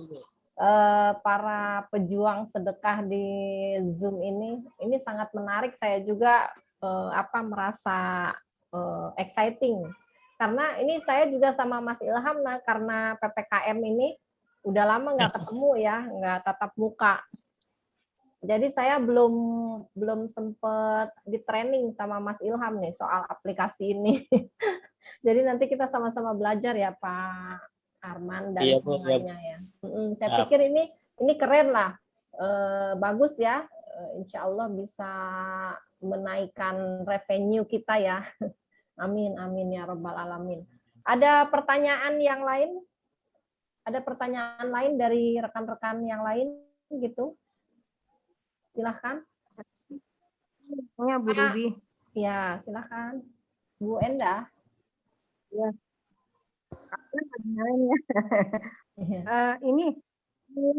[SPEAKER 1] para pejuang sedekah di Zoom ini. Ini sangat menarik. Saya juga merasa exciting karena ini saya juga sama Mas Ilham karena PPKM ini udah lama nggak ketemu ya, nggak tatap muka. Jadi saya belum sempet di training sama Mas Ilham nih soal aplikasi ini. Jadi nanti kita sama-sama belajar ya Pak Arman dan semuanya ya. Saya pikir ini keren lah, bagus ya. Insya Allah bisa menaikkan revenue kita ya. Amin amin ya Rabbal alamin. Ada pertanyaan yang lain? Ada pertanyaan lain dari rekan-rekan yang lain gitu? Silahkan.
[SPEAKER 5] Ya, Bu Ruby.
[SPEAKER 1] Ya, silahkan. Bu Enda.
[SPEAKER 5] Ya. Ini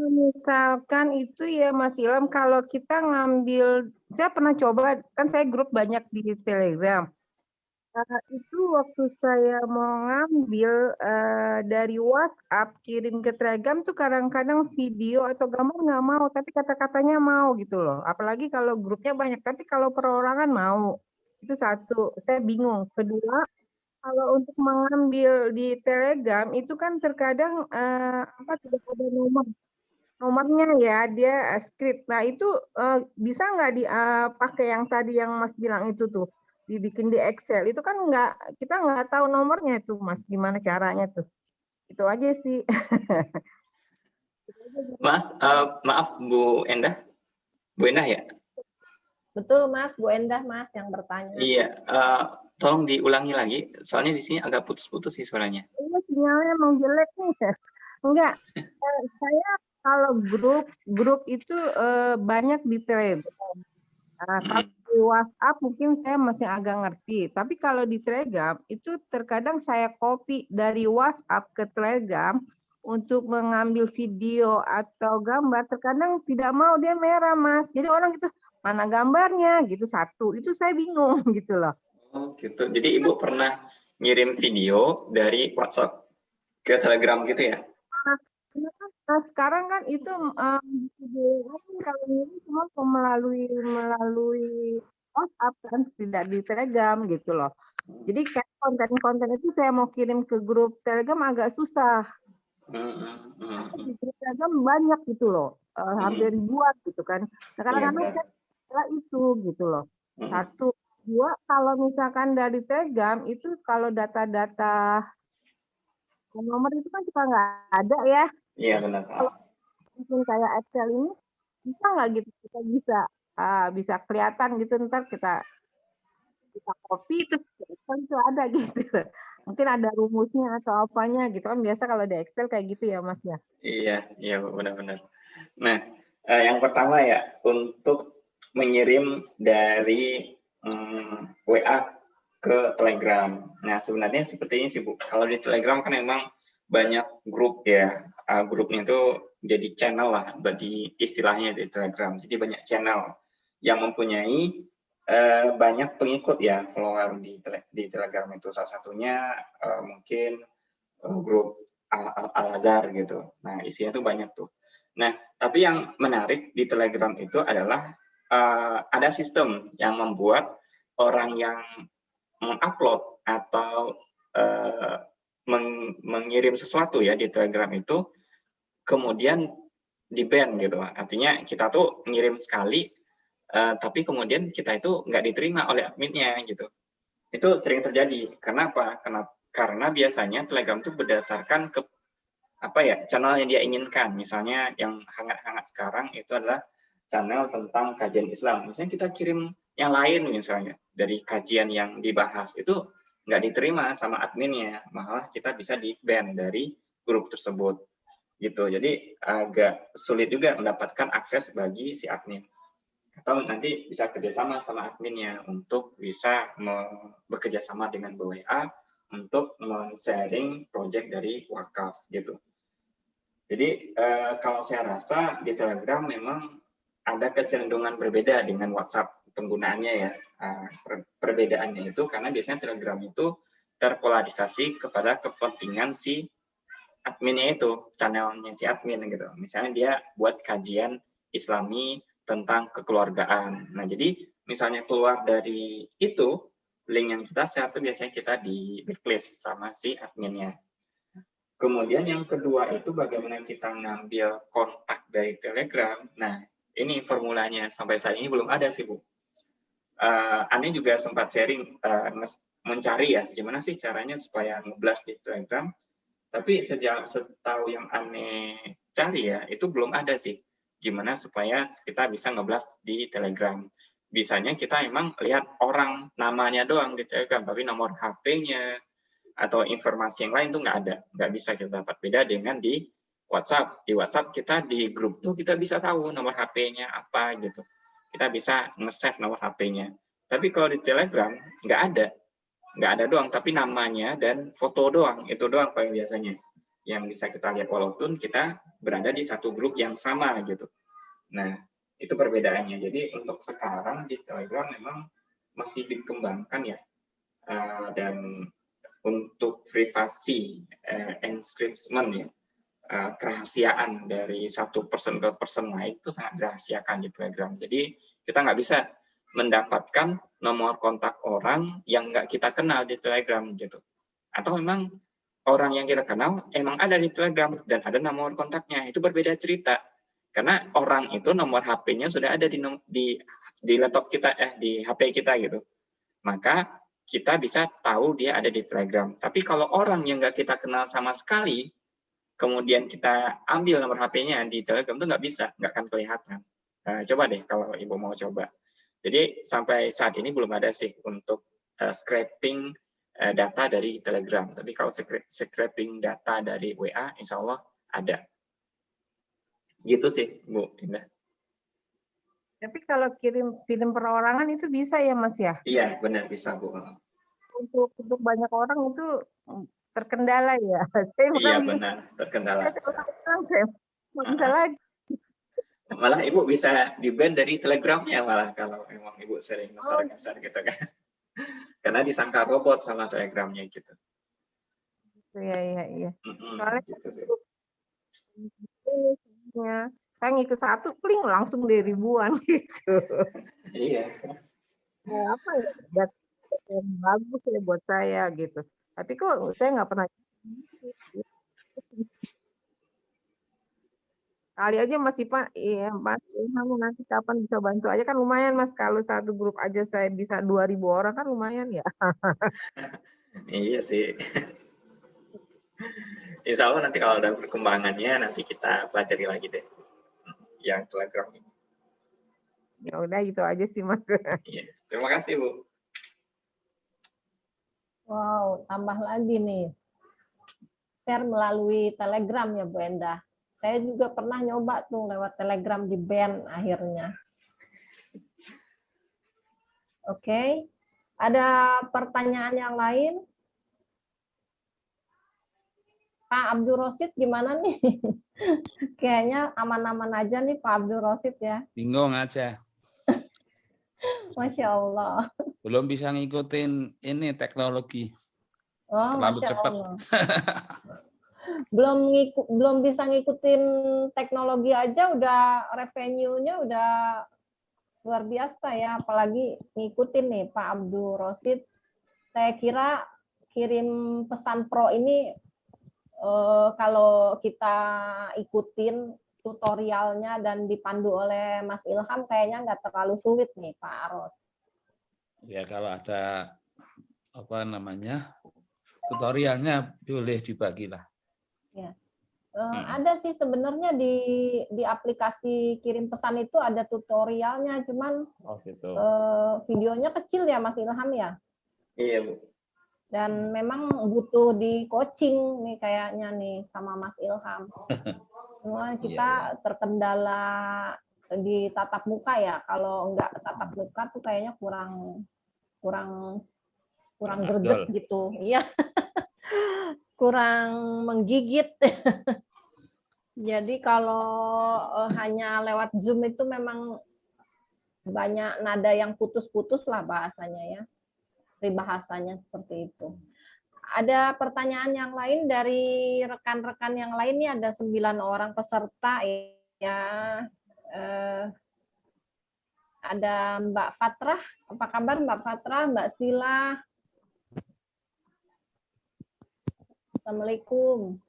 [SPEAKER 5] misalkan itu ya Mas Ilham, kalau kita ngambil, saya pernah coba, kan saya grup banyak di Telegram. Itu waktu saya mau ngambil dari WhatsApp kirim ke Telegram tuh kadang-kadang video atau gambar nggak mau, tapi kata-katanya mau gitu loh. Apalagi kalau grupnya banyak, tapi kalau perorangan mau. Itu satu, saya bingung. Kedua, Kalau untuk mengambil di Telegram itu kan terkadang tidak ada nomornya ya, dia script. Nah itu bisa nggak dipakai yang tadi yang Mas bilang itu tuh, dibikin di Excel. Itu kan kita nggak tahu nomornya itu Mas, gimana caranya tuh. Itu aja sih.
[SPEAKER 2] Mas, maaf Bu Endah ya?
[SPEAKER 1] Betul Mas, Bu Endah Mas yang bertanya.
[SPEAKER 2] Iya, tolong diulangi lagi, soalnya di sini agak putus-putus sih suaranya.
[SPEAKER 5] Ini sinyalnya emang jelek nih. Enggak, saya kalau grup itu banyak di Telegram. Nah, kalau di WhatsApp mungkin saya masih agak ngerti, tapi kalau di Telegram itu terkadang saya copy dari WhatsApp ke Telegram untuk mengambil video atau gambar, terkadang tidak mau, dia merah Mas. Jadi orang gitu, mana gambarnya gitu, satu. Itu saya bingung gitu loh.
[SPEAKER 2] Oh gitu, jadi Ibu pernah ngirim video dari WhatsApp ke Telegram gitu ya?
[SPEAKER 5] Nah, sekarang kan itu kalau ini cuma melalui WhatsApp kan, tidak di Telegram gitu loh. Jadi kayak konten-konten itu saya mau kirim ke grup Telegram agak susah. Di grup Telegram banyak gitu loh, hampir ribuan gitu kan. Nah, kadang-kadang saya kira itu gitu loh. Satu, dua, kalau misalkan dari Telegram itu kalau data-data nomor itu kan suka nggak ada ya.
[SPEAKER 2] Iya benar.
[SPEAKER 5] Mungkin kayak Excel ini bisa nggak gitu, kita bisa kelihatan gitu, ntar kita copy itu Excel itu ada gitu. Mungkin ada rumusnya atau apanya gitu kan, biasa kalau di Excel kayak gitu ya Mas ya.
[SPEAKER 2] Iya benar-benar. Nah, yang pertama ya, untuk mengirim dari WA ke Telegram. Nah, sebenarnya seperti ini sih Bu. Kalau di Telegram kan memang banyak grup ya. Grupnya itu jadi channel lah, bagi istilahnya di Telegram. Jadi banyak channel yang mempunyai banyak pengikut ya, follower di Telegram itu. Salah satunya mungkin grup Al-Azhar gitu. Nah, isinya tuh banyak tuh. Nah, tapi yang menarik di Telegram itu adalah ada sistem yang membuat orang yang mengupload atau mengirim sesuatu ya di Telegram itu kemudian di-ban gitu. Artinya kita tuh ngirim sekali tapi kemudian kita itu nggak diterima oleh adminnya gitu. Itu sering terjadi. Kenapa? Karena biasanya Telegram itu berdasarkan ke channel yang dia inginkan. Misalnya yang hangat-hangat sekarang itu adalah channel tentang kajian Islam. Misalnya kita kirim yang lain misalnya dari kajian yang dibahas itu nggak diterima sama adminnya, malah kita bisa di-ban dari grup tersebut gitu. Jadi agak sulit juga mendapatkan akses bagi si admin. Atau nanti bisa kerjasama sama adminnya untuk bisa bekerjasama dengan BWA untuk men-sharing project dari wakaf gitu. Jadi kalau saya rasa di Telegram memang ada kecenderungan berbeda dengan WhatsApp penggunaannya ya. Perbedaannya itu karena biasanya Telegram itu terpolarisasi kepada kepentingan si adminnya itu, channelnya si admin gitu. Misalnya dia buat kajian Islami tentang kekeluargaan. Nah, jadi misalnya keluar dari itu, link yang kita share itu biasanya kita di blacklist sama si adminnya. Kemudian yang kedua itu bagaimana kita ngambil kontak dari Telegram. Nah, ini formulanya sampai saat ini belum ada sih Bu. Ane juga sempat sharing mencari ya, gimana sih caranya supaya nge-blast di Telegram. Tapi setahu yang Ane cari ya, itu belum ada sih. Gimana supaya kita bisa nge-blast di Telegram. Bisanya kita emang lihat orang namanya doang di Telegram, tapi nomor HP-nya atau informasi yang lain tuh nggak ada. Nggak bisa kita dapat. Beda dengan di WhatsApp. Di WhatsApp kita di grup tuh kita bisa tahu nomor HP-nya apa gitu. Kita bisa nge-save nomor HP-nya. Tapi kalau di Telegram nggak ada. Nggak ada doang, tapi namanya dan foto doang. Itu doang paling biasanya yang bisa kita lihat walaupun kita berada di satu grup yang sama gitu. Nah, itu perbedaannya. Jadi untuk sekarang di Telegram memang masih dikembangkan ya. Dan untuk privasi encryption ya, kerahasiaan dari satu person ke person lain itu sangat dirahasiakan di Telegram. Jadi kita nggak bisa mendapatkan nomor kontak orang yang nggak kita kenal di Telegram gitu. Atau memang orang yang kita kenal emang ada di Telegram dan ada nomor kontaknya, itu berbeda cerita. Karena orang itu nomor HP-nya sudah ada di laptop kita, di HP kita gitu. Maka kita bisa tahu dia ada di Telegram. Tapi kalau orang yang nggak kita kenal sama sekali, kemudian kita ambil nomor HP-nya di Telegram itu nggak bisa, nggak akan kelihatan. Coba deh kalau Ibu mau coba. Jadi sampai saat ini belum ada sih untuk scraping data dari Telegram. Tapi kalau scraping data dari WA, insya Allah ada. Gitu sih, Bu Indah.
[SPEAKER 5] Tapi kalau kirim perorangan itu bisa ya Mas ya?
[SPEAKER 2] Iya, benar bisa, Bu.
[SPEAKER 5] Untuk banyak orang itu terkendala ya. Saya
[SPEAKER 2] Iya, benar, terkendala.
[SPEAKER 5] saya bisa lagi.
[SPEAKER 2] Malah Ibu bisa di-ban dari Telegramnya malah kalau memang Ibu sering besar-besar gitu kan. Karena disangka robot sama Telegramnya gitu.
[SPEAKER 5] Iya. Soalnya
[SPEAKER 2] Gitu sih.
[SPEAKER 5] saya ngikut satu, kling langsung dari ribuan gitu.
[SPEAKER 2] Iya.
[SPEAKER 5] Apa ya? Data yang bagus ya buat saya gitu. Tapi kok saya nggak pernah. Kali aja Mas Ipan, iya Mas Ilham nanti kapan bisa bantu aja kan lumayan Mas kalau satu grup aja saya bisa 2.000 orang kan lumayan ya.
[SPEAKER 2] Iya sih. Insya Allah nanti kalau ada perkembangannya nanti kita pelajari lagi deh yang Telegram ini.
[SPEAKER 5] Ya udah gitu aja sih Mas.
[SPEAKER 2] Iya. Terima kasih Bu.
[SPEAKER 1] Wow, tambah lagi nih. Share melalui Telegram ya Bu Endah. Saya juga pernah nyoba tuh lewat Telegram di ban akhirnya. Oke. Ada pertanyaan yang lain? Pak Abdul Rosid gimana nih? Kayaknya aman-aman aja nih Pak Abdul Rosid ya.
[SPEAKER 3] Bingung aja.
[SPEAKER 1] Masya Allah.
[SPEAKER 3] Belum bisa ngikutin ini teknologi.
[SPEAKER 1] Oh,
[SPEAKER 3] Terlalu
[SPEAKER 1] Masya
[SPEAKER 3] cepat.
[SPEAKER 1] Allah. Belum bisa ngikutin teknologi aja udah revenue-nya udah luar biasa ya, apalagi ngikutin nih Pak Abdul Rosid. Saya kira kirim pesan pro ini kalau kita ikutin tutorialnya dan dipandu oleh Mas Ilham kayaknya nggak terlalu sulit nih Pak Aros.
[SPEAKER 3] Ya kalau ada apa namanya tutorialnya boleh dibagilah.
[SPEAKER 1] Ya. Ada sih sebenarnya di aplikasi kirim pesan itu ada tutorialnya, cuman
[SPEAKER 3] gitu.
[SPEAKER 1] Videonya kecil ya Mas Ilham ya.
[SPEAKER 2] Iya Bu.
[SPEAKER 1] Dan memang butuh di coaching nih kayaknya nih sama Mas Ilham. Semua kita terkendala di tatap muka ya. Kalau enggak tatap muka tuh kayaknya kurang greget gitu. Iya. Kurang menggigit. Jadi kalau hanya lewat Zoom itu memang banyak nada yang putus-putus lah bahasanya ya. Peribahasanya seperti itu. Ada pertanyaan yang lain dari rekan-rekan yang lain nih, ada 9 orang peserta ya. Ada Mbak Fatrah, apa kabar Mbak Fatrah, Mbak Sila? Assalamualaikum.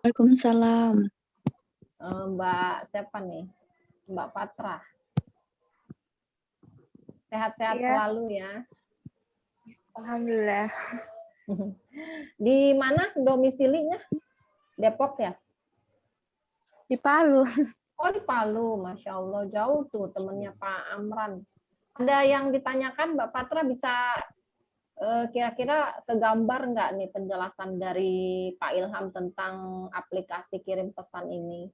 [SPEAKER 6] Waalaikumsalam.
[SPEAKER 1] Mbak siapa nih? Mbak Fatrah. Sehat-sehat selalu ya.
[SPEAKER 6] Alhamdulillah.
[SPEAKER 1] Di mana domisilinya? Depok ya?
[SPEAKER 6] Di Palu.
[SPEAKER 1] Oh di Palu, Masya Allah jauh tuh temennya Pak Amran. Ada yang ditanyakan Mbak Patra bisa kira-kira kegambar nggak nih penjelasan dari Pak Ilham tentang aplikasi kirim pesan ini?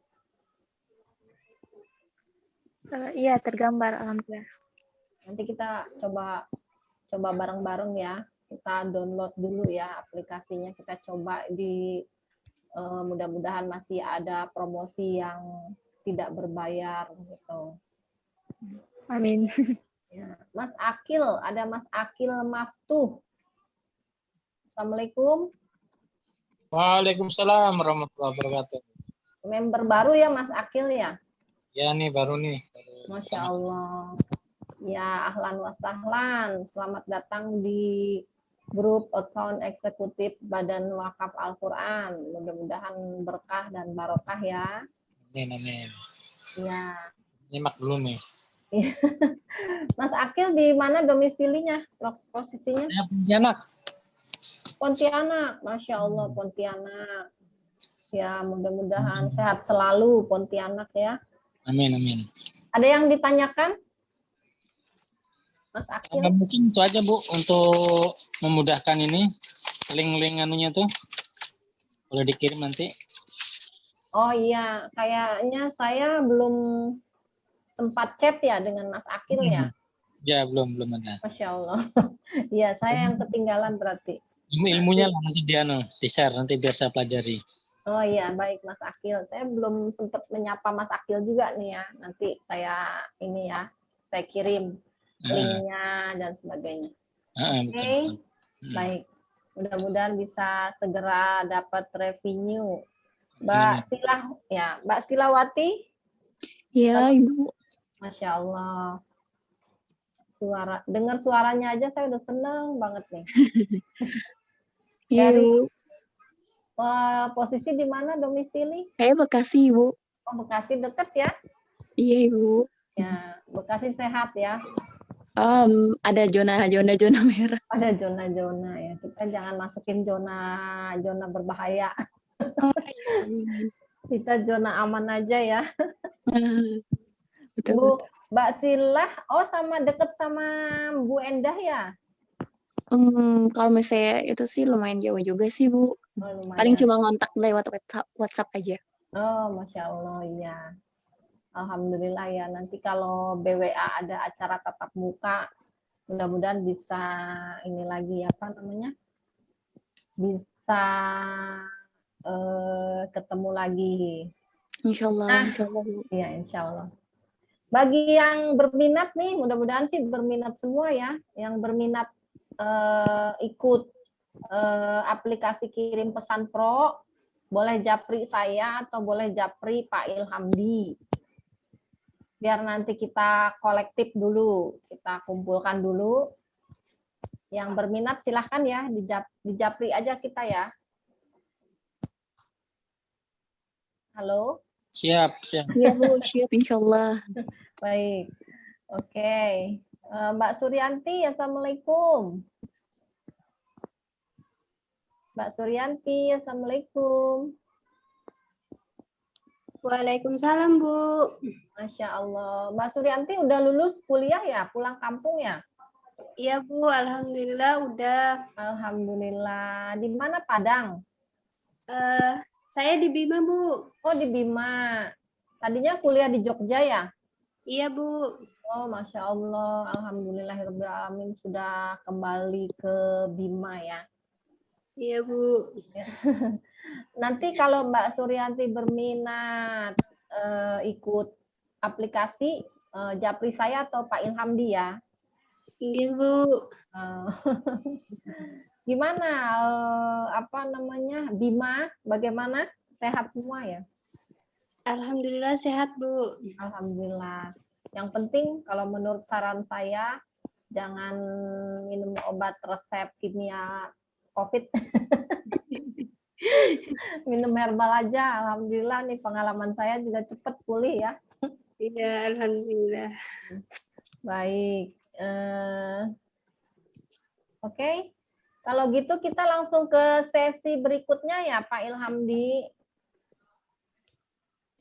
[SPEAKER 6] Iya tergambar, alhamdulillah.
[SPEAKER 1] Nanti kita coba bareng-bareng ya. Kita download dulu ya aplikasinya. Kita coba mudah-mudahan masih ada promosi yang tidak berbayar gitu.
[SPEAKER 6] Amin.
[SPEAKER 1] Ya. Mas Akil, ada Mas Akil Maftuh. Assalamualaikum.
[SPEAKER 7] Waalaikumsalam warahmatullahi wabarakatuh.
[SPEAKER 1] Member baru ya Mas Akil ya?
[SPEAKER 7] Ya nih baru nih.
[SPEAKER 1] Masya Allah. Ya ahlan wa sahlan. Selamat datang di grup account eksekutif Badan Wakaf Al-Quran. Mudah-mudahan berkah dan barokah ya.
[SPEAKER 7] Amin, amin.
[SPEAKER 1] Ya.
[SPEAKER 7] Nyimak dulu nih.
[SPEAKER 1] Mas Akil di mana domisilinya? Posisinya?
[SPEAKER 7] Saya Pontianak.
[SPEAKER 1] Pontianak. Masya Allah, Pontianak. Ya, mudah-mudahan sehat selalu Pontianak ya.
[SPEAKER 7] Amin, amin.
[SPEAKER 1] Ada yang ditanyakan? Mas Akil?
[SPEAKER 7] Mungkin itu aja Bu untuk memudahkan ini link-link anunya tuh boleh dikirim nanti.
[SPEAKER 1] Oh iya, kayaknya saya belum sempat chat ya dengan Mas Akil ya.
[SPEAKER 7] Ya belum ada.
[SPEAKER 1] Masya Allah. Iya, saya yang ketinggalan berarti.
[SPEAKER 7] Ilmunya lah nanti di share nanti biar saya pelajari.
[SPEAKER 1] Oh iya, baik Mas Akil. Saya belum sempat menyapa Mas Akil juga nih ya. Nanti saya ini ya, saya kirim linknya dan sebagainya. Oke, baik. Mudah-mudahan bisa segera dapat revenue. Mbak Silawati.
[SPEAKER 6] Ya, Ibu.
[SPEAKER 1] Masya Allah. Dengar suaranya aja saya udah seneng banget nih.
[SPEAKER 6] Iya,
[SPEAKER 1] Dari
[SPEAKER 6] Ibu.
[SPEAKER 1] posisi di mana domisili?
[SPEAKER 6] Saya Bekasi, Ibu.
[SPEAKER 1] Oh, Bekasi deket ya?
[SPEAKER 6] Iya, Ibu.
[SPEAKER 1] Ya, Bekasi sehat ya.
[SPEAKER 6] Ada zona merah.
[SPEAKER 1] Ada zona-zona ya. Kita jangan masukin zona berbahaya.
[SPEAKER 6] Oh, iya.
[SPEAKER 1] Kita zona aman aja ya.
[SPEAKER 6] Betul,
[SPEAKER 1] Bu,
[SPEAKER 6] betul.
[SPEAKER 1] Mbak Silah, oh sama deket sama Bu Endah ya?
[SPEAKER 6] Kalau misalnya itu sih lumayan jauh juga sih, Bu.
[SPEAKER 1] Oh, lumayan.
[SPEAKER 6] Paling cuma ngontak lewat WhatsApp aja.
[SPEAKER 1] Oh, Masya Allah, ya. Alhamdulillah ya. Nanti kalau BWA ada acara tatap muka, mudah-mudahan bisa ini lagi apa namanya? Bisa ketemu lagi.
[SPEAKER 6] Insya Allah, Bu.
[SPEAKER 1] Iya, insya Allah. Bagi yang berminat nih, mudah-mudahan sih berminat semua ya. Yang berminat ikut aplikasi kirim pesan Pro, boleh japri saya atau boleh japri Pak Ilhamdi. Biar nanti kita kolektif dulu, kita kumpulkan dulu. Yang berminat silahkan ya, dijapri aja kita ya. Halo?
[SPEAKER 7] Siap.
[SPEAKER 6] Iya, Bu, siap insya Allah.
[SPEAKER 1] Baik. Oke. Mbak Suryanti, Assalamualaikum. Mbak Suryanti, Assalamualaikum.
[SPEAKER 8] Waalaikumsalam, Bu.
[SPEAKER 1] Masya Allah. Mbak Suryanti udah lulus kuliah ya? Pulang kampung ya?
[SPEAKER 8] Iya, Bu. Alhamdulillah udah.
[SPEAKER 1] Alhamdulillah. Di mana Padang?
[SPEAKER 8] Saya di Bima, Bu.
[SPEAKER 1] Oh, di Bima. Tadinya kuliah di Jogja ya?
[SPEAKER 8] Iya, Bu.
[SPEAKER 1] Oh, Masya Allah. Alhamdulillahirrahmanirrahim sudah kembali ke Bima ya.
[SPEAKER 8] Iya, Bu.
[SPEAKER 1] Nanti kalau Mbak Suryanti berminat ikut aplikasi, japri saya atau Pak Ilhamdi ya.
[SPEAKER 8] Iya, Bu.
[SPEAKER 1] Gimana apa namanya Bima? Bagaimana? Sehat semua ya?
[SPEAKER 8] Alhamdulillah sehat, Bu.
[SPEAKER 1] Alhamdulillah. Yang penting kalau menurut saran saya jangan minum obat resep kimia COVID. Minum herbal aja. Alhamdulillah nih pengalaman saya juga cepat pulih ya.
[SPEAKER 8] Iya, alhamdulillah.
[SPEAKER 1] Baik. Oke. Kalau gitu kita langsung ke sesi berikutnya ya Pak Ilhamdi.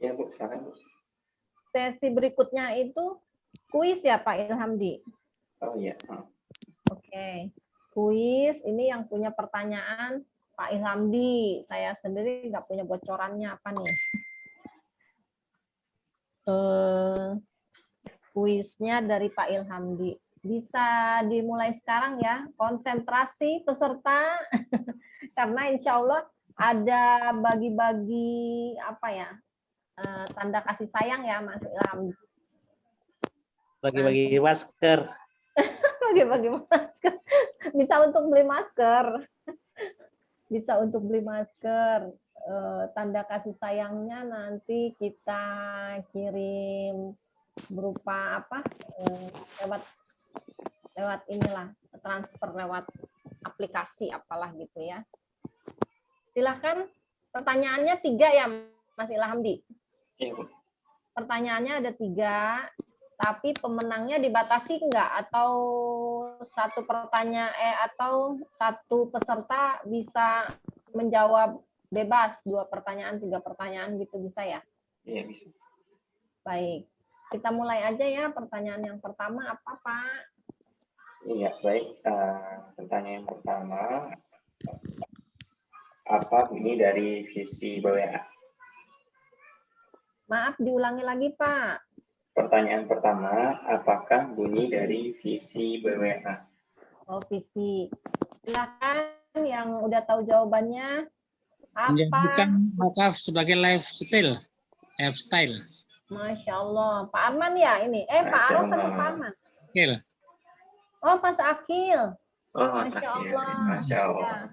[SPEAKER 2] Ya Bu, silakan Bu.
[SPEAKER 1] Sesi berikutnya itu kuis ya Pak Ilhamdi.
[SPEAKER 2] Oh iya.
[SPEAKER 1] Oke. Kuis ini yang punya pertanyaan Pak Ilhamdi. Saya sendiri nggak punya bocorannya apa nih. Kuisnya dari Pak Ilhamdi. Bisa dimulai sekarang ya. Konsentrasi peserta. Karena insya Allah ada bagi-bagi apa ya, tanda kasih sayang ya Mas Ilham.
[SPEAKER 4] Bagi-bagi masker.
[SPEAKER 1] Bagi-bagi masker. Bisa untuk beli masker. Bisa untuk beli masker. Tanda kasih sayangnya nanti kita kirim berupa apa? Lewat inilah, transfer lewat aplikasi apalah gitu ya. Silahkan, pertanyaannya 3 ya Mas Ilhamdi.
[SPEAKER 2] Iya, Bu.
[SPEAKER 1] Pertanyaannya ada 3, tapi pemenangnya dibatasi enggak? Atau satu atau satu peserta bisa menjawab bebas 2 pertanyaan, 3 pertanyaan gitu bisa ya?
[SPEAKER 2] Iya, bisa.
[SPEAKER 1] Baik, kita mulai aja ya. Pertanyaan yang pertama apa Pak?
[SPEAKER 2] Iya, baik. Pertanyaan yang pertama, apa bunyi dari visi BWA?
[SPEAKER 1] Maaf, diulangi lagi Pak.
[SPEAKER 2] Pertanyaan pertama, apakah bunyi dari visi BWA?
[SPEAKER 1] Oh, visi. Silakan yang udah tahu jawabannya.
[SPEAKER 7] Menjadikan
[SPEAKER 1] Apa?
[SPEAKER 7] wakaf sebagai lifestyle.
[SPEAKER 1] Masya Allah. Pak Arman ya ini? Pak
[SPEAKER 2] Masya
[SPEAKER 1] Aros sama
[SPEAKER 2] Allah.
[SPEAKER 1] Pak Arman?
[SPEAKER 7] Skill.
[SPEAKER 1] Oh, Mas Akil.
[SPEAKER 2] Oh, Mas
[SPEAKER 1] Masya
[SPEAKER 2] Akil.
[SPEAKER 1] Allah.
[SPEAKER 2] Masya Allah.
[SPEAKER 1] Ya.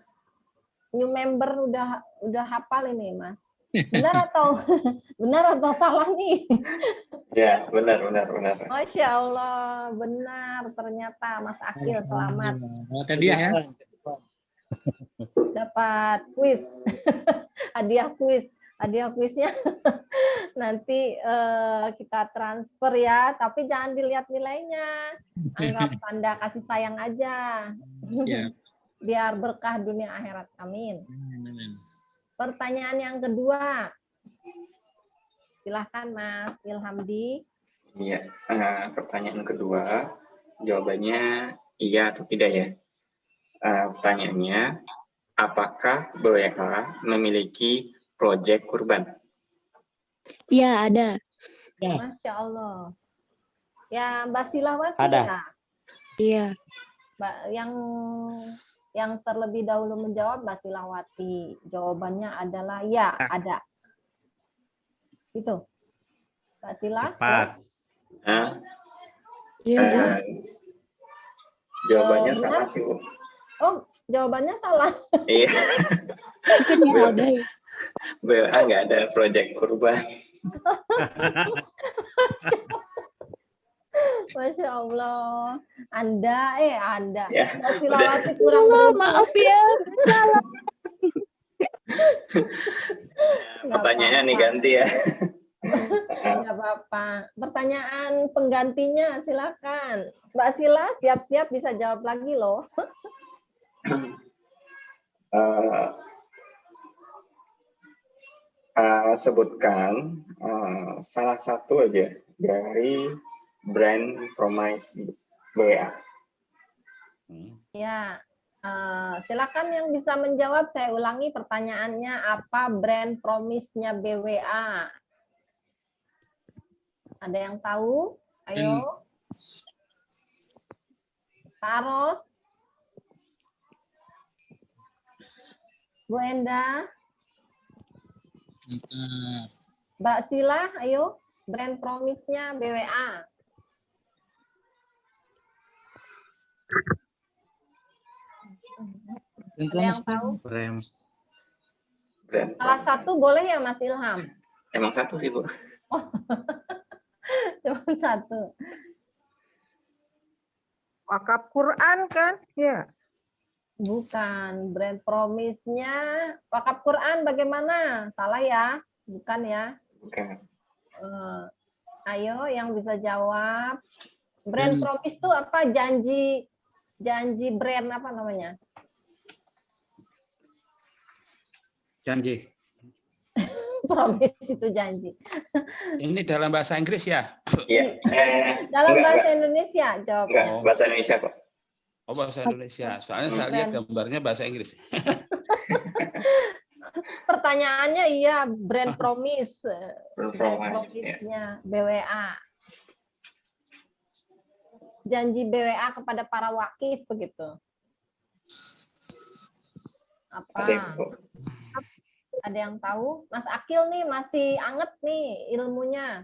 [SPEAKER 1] New member udah hafal ini, Mas. Benar atau benar atau salah nih?
[SPEAKER 2] Ya, benar.
[SPEAKER 1] Masya Allah, benar ternyata Mas Akil, selamat
[SPEAKER 7] Oh, tadi ya.
[SPEAKER 1] dapat kuis. Hadiah kuisnya nanti kita transfer ya, tapi jangan dilihat nilainya. Anggap tanda kasih sayang aja.
[SPEAKER 7] Siap.
[SPEAKER 1] Biar berkah dunia akhirat. Amin. Pertanyaan yang kedua. Silahkan Mas Ilhamdi.
[SPEAKER 2] Iya, pertanyaan kedua, jawabannya iya atau tidak ya? Pertanyaannya, apakah BWA memiliki proyek kurban?
[SPEAKER 6] Iya, ada.
[SPEAKER 1] Masya Allah. Ya, Mbak Silawati
[SPEAKER 4] Ada.
[SPEAKER 1] ya.
[SPEAKER 6] Iya.
[SPEAKER 1] Mbak, yang terlebih dahulu menjawab Mbak Silawati. Jawabannya adalah ya, ada. Itu. Mbak Sila.
[SPEAKER 4] Cepat.
[SPEAKER 6] Iya, Bu.
[SPEAKER 2] Jawabannya
[SPEAKER 1] benar?
[SPEAKER 2] salah sih, Bu.
[SPEAKER 1] Oh, jawabannya salah.
[SPEAKER 2] Iya,
[SPEAKER 6] Kan ya ada ya.
[SPEAKER 2] BWA nggak ada proyek kurban.
[SPEAKER 1] Masya Allah. Anda.
[SPEAKER 2] Ya,
[SPEAKER 1] Mbak Silawati kurang
[SPEAKER 6] Oh,
[SPEAKER 1] beruntung.
[SPEAKER 6] maaf ya, salah.
[SPEAKER 1] Nggak
[SPEAKER 2] Pertanyaannya nih
[SPEAKER 1] apa-apa.
[SPEAKER 2] ganti ya.
[SPEAKER 1] Nggak apa-apa. Pertanyaan penggantinya silakan. Mbak Sila siap-siap bisa jawab lagi loh.
[SPEAKER 2] Sebutkan salah satu aja dari brand promise BWA.
[SPEAKER 1] Ya, silakan yang bisa menjawab. Saya ulangi pertanyaannya, apa brand promise-nya BWA? Ada yang tahu? Ayo. Pak Ros. Bu Enda. Mbak Sila, ayo. Brand promise-nya BWA. Ada yang tahu?
[SPEAKER 2] Brand
[SPEAKER 1] Salah satu boleh ya Mas Ilham?
[SPEAKER 2] Emang satu sih, Bu.
[SPEAKER 1] Cuma satu.
[SPEAKER 5] Wakaf Quran kan? Ya.
[SPEAKER 1] Bukan. Brand promise-nya wakaf Quran bagaimana? Salah ya? Bukan ya?
[SPEAKER 2] Bukan.
[SPEAKER 1] Ayo yang bisa jawab. Brand promise itu apa? Janji brand apa namanya?
[SPEAKER 3] Janji.
[SPEAKER 1] Promise itu janji.
[SPEAKER 3] Ini dalam bahasa Inggris ya?
[SPEAKER 2] Iya.
[SPEAKER 1] Dalam
[SPEAKER 2] Enggak,
[SPEAKER 1] bahasa Indonesia jawab.
[SPEAKER 2] Enggak, bahasa Indonesia kok.
[SPEAKER 3] Oh, bahasa Indonesia. Soalnya saya lihat gambarnya bahasa Inggris.
[SPEAKER 1] Pertanyaannya iya, brand promise. Brand
[SPEAKER 2] Promise,
[SPEAKER 1] promise-nya BWA. Janji BWA kepada para wakif begitu. Apa? Ada yang tahu? Mas Akil nih masih anget nih ilmunya.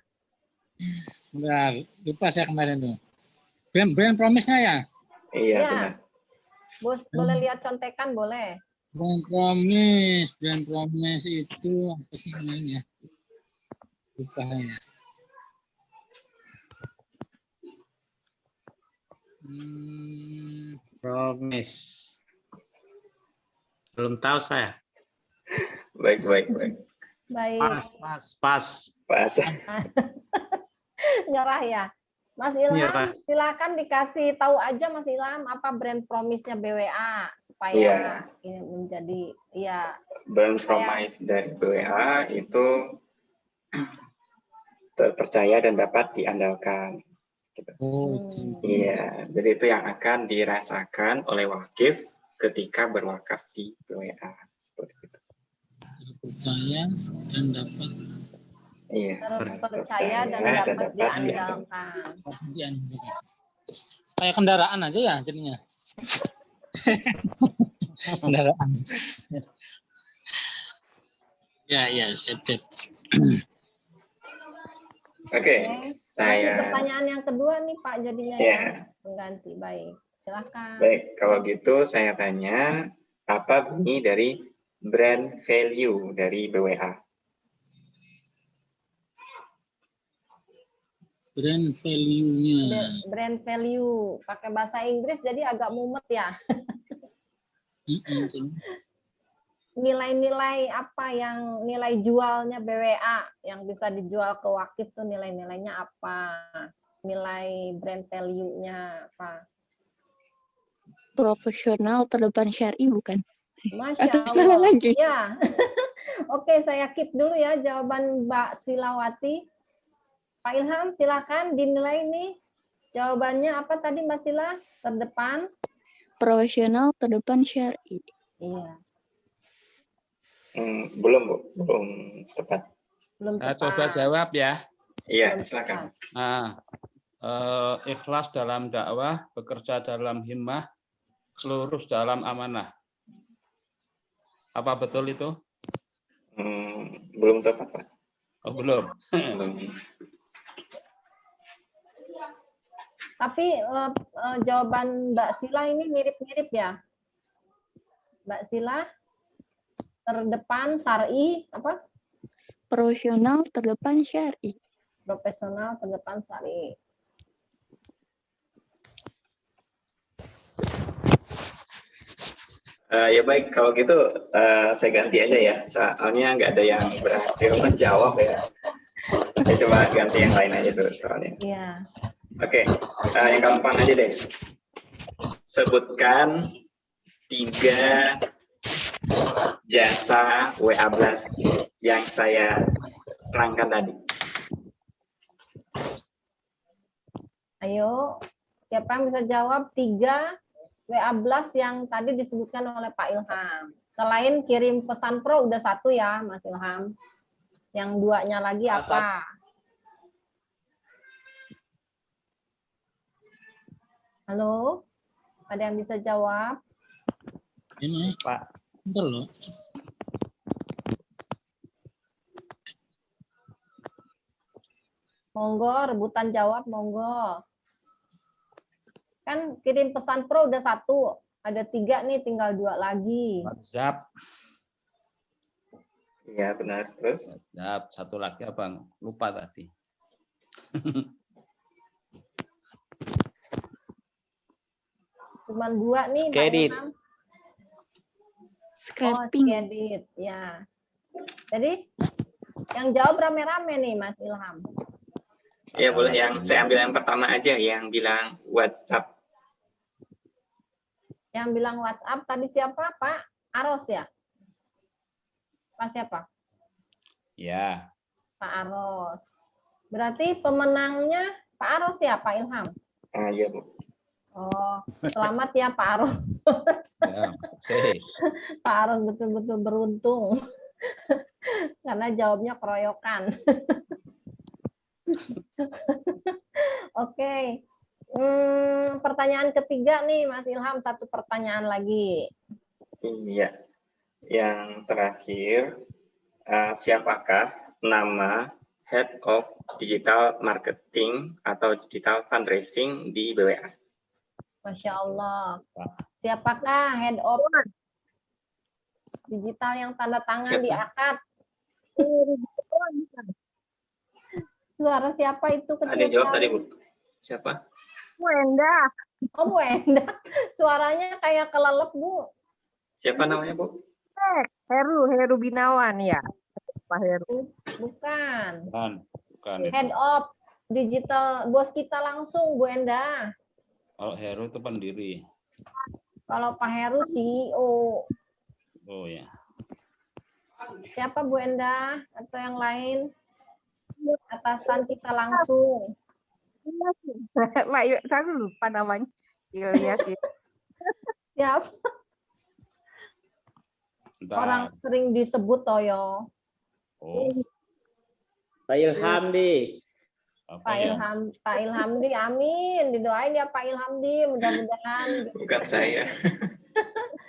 [SPEAKER 7] Enggak, lupa saya kemarin tuh. Brand promise-nya ya?
[SPEAKER 2] Iya,
[SPEAKER 1] Ya.
[SPEAKER 2] benar.
[SPEAKER 1] Bos, boleh lihat contekan boleh.
[SPEAKER 7] Brand promise itu apa sih namanya? Lupa ya.
[SPEAKER 4] Promise. Belum tahu saya.
[SPEAKER 2] Baik.
[SPEAKER 1] Baik.
[SPEAKER 4] Pas.
[SPEAKER 1] Nyerah ya. Mas Ilham,
[SPEAKER 4] Nyerah.
[SPEAKER 1] silakan dikasih tahu aja Mas Ilham apa brand promise-nya BWA supaya
[SPEAKER 2] Iya.
[SPEAKER 1] ini menjadi
[SPEAKER 2] Brand promise dari BWA itu terpercaya dan dapat diandalkan. Gitu. Iya, jadi itu yang akan dirasakan oleh wakif ketika berwakaf di BWA.
[SPEAKER 7] Percaya dan dapat
[SPEAKER 2] Iya.
[SPEAKER 1] terpercaya dan dapat diandalkan.
[SPEAKER 7] kayak kendaraan aja ya jadinya. Kendaraan. Ya, sip.
[SPEAKER 2] Oke,
[SPEAKER 1] Masih
[SPEAKER 2] saya
[SPEAKER 1] pertanyaan yang kedua nih Pak jadinya
[SPEAKER 2] ya.
[SPEAKER 1] ya. Pengganti. Baik. Silakan.
[SPEAKER 2] Baik, kalau gitu saya tanya apa bunyi dari brand value dari BWA?
[SPEAKER 7] Brand value-nya.
[SPEAKER 1] Brand value pakai bahasa Inggris jadi agak mumet ya. Nilai-nilai apa yang nilai jualnya BWA yang bisa dijual ke wakif tuh nilai-nilainya apa? Nilai brand value-nya apa?
[SPEAKER 6] Profesional terdepan syar'i bukan?
[SPEAKER 1] Masya
[SPEAKER 6] Atau
[SPEAKER 1] Allah.
[SPEAKER 6] salah lagi?
[SPEAKER 1] Ya. Oke, saya keep dulu ya jawaban Mbak Silawati. Pak Ilham, silakan dinilai nih. Jawabannya apa tadi Mbak Sila? Terdepan?
[SPEAKER 6] Profesional terdepan syar'i.
[SPEAKER 1] Iya.
[SPEAKER 2] Belum, Bu. Belum tepat.
[SPEAKER 1] Belum
[SPEAKER 3] Saya
[SPEAKER 1] tepat.
[SPEAKER 3] coba jawab ya.
[SPEAKER 2] Iya,
[SPEAKER 1] Belum
[SPEAKER 2] silakan.
[SPEAKER 1] tepat.
[SPEAKER 3] Nah, ikhlas dalam dakwah, bekerja dalam himmah, lurus dalam amanah. Apa betul itu?
[SPEAKER 2] Belum tepat, Pak.
[SPEAKER 3] Oh, belum.
[SPEAKER 2] Belum.
[SPEAKER 1] Tapi jawaban Mbak Sila ini mirip-mirip ya. Mbak Sila, terdepan syar'i apa?
[SPEAKER 6] Profesional terdepan syar'i.
[SPEAKER 1] Profesional terdepan syar'i.
[SPEAKER 2] Ya baik, kalau gitu saya ganti aja ya. Soalnya nggak ada yang berhasil menjawab ya. Saya coba ganti yang lain aja dulu soalnya.
[SPEAKER 1] Iya.
[SPEAKER 2] Oke, yang gampang aja deh. Sebutkan 3 jasa WA Blast yang saya terangkan tadi.
[SPEAKER 1] Ayo, siapa yang bisa jawab 3 WA Blast yang tadi disebutkan oleh Pak Ilham? Selain kirim pesan pro udah 1 ya, Mas Ilham. Yang 2-nya lagi apa? Halo? Ada yang bisa jawab?
[SPEAKER 7] Ini
[SPEAKER 4] Pak.
[SPEAKER 7] bentar loh.
[SPEAKER 1] Monggo, rebutan jawab, monggo. Kan kirim pesan pro udah 1. Ada 3 nih, tinggal 2 lagi.
[SPEAKER 3] WhatsApp.
[SPEAKER 2] Iya, benar. Terus?
[SPEAKER 3] WhatsApp. Satu lagi apa? Lupa tadi.
[SPEAKER 1] Cuman 2 nih, Pak
[SPEAKER 4] Skedit.
[SPEAKER 1] Ilham.
[SPEAKER 6] Scrapping.
[SPEAKER 1] Oh, Skedit, ya. Jadi yang jawab rame-rame nih, Mas Ilham.
[SPEAKER 2] Ya boleh, yang saya ambil yang pertama aja, yang bilang WhatsApp.
[SPEAKER 1] Yang bilang WhatsApp tadi siapa, Pak? Aros ya? Pak siapa?
[SPEAKER 3] Ya.
[SPEAKER 1] Pak Aros. Berarti pemenangnya Pak Aros ya, Pak Ilham?
[SPEAKER 2] Iya, Bu.
[SPEAKER 1] Oh, selamat ya Pak Aros.
[SPEAKER 3] Ya. Oke.
[SPEAKER 1] Pak Aros betul-betul beruntung. Karena jawabnya keroyokan. Oke. Pertanyaan ketiga nih, Mas Ilham. 1 pertanyaan lagi.
[SPEAKER 2] Iya. Yang terakhir, siapakah nama Head of Digital Marketing atau Digital Fundraising di BWA?
[SPEAKER 1] Masya Allah. Siapakah Head of Digital yang tanda tangan di akad? Suara siapa itu kecil
[SPEAKER 2] Ada yang jawab tadi,
[SPEAKER 1] sekali?
[SPEAKER 2] Bu. Siapa?
[SPEAKER 5] Wenda.
[SPEAKER 1] Oh, Bu Enda. Suaranya kayak kelelep, Bu.
[SPEAKER 2] Siapa namanya, Bu?
[SPEAKER 5] Heru Binawan ya, Pak Heru.
[SPEAKER 1] Bukan.
[SPEAKER 3] Bukan itu.
[SPEAKER 1] Head of digital, bos kita langsung, Bu Enda.
[SPEAKER 3] Kalau Heru itu pendiri.
[SPEAKER 1] Kalau Pak Heru CEO.
[SPEAKER 3] Oh ya.
[SPEAKER 1] Siapa Bu Enda atau yang lain? Atasan kita langsung.
[SPEAKER 5] Saya lupa namanya. Ilyas.
[SPEAKER 1] Siapa?
[SPEAKER 3] Bentar.
[SPEAKER 1] Orang sering disebut Toyo.
[SPEAKER 3] Oh,
[SPEAKER 4] Pak Ilhamdi.
[SPEAKER 3] apa ya?
[SPEAKER 1] Pak Ilhamdi, amin. Didoain ya Pak Ilhamdi, mudah-mudahan
[SPEAKER 2] Bukan saya.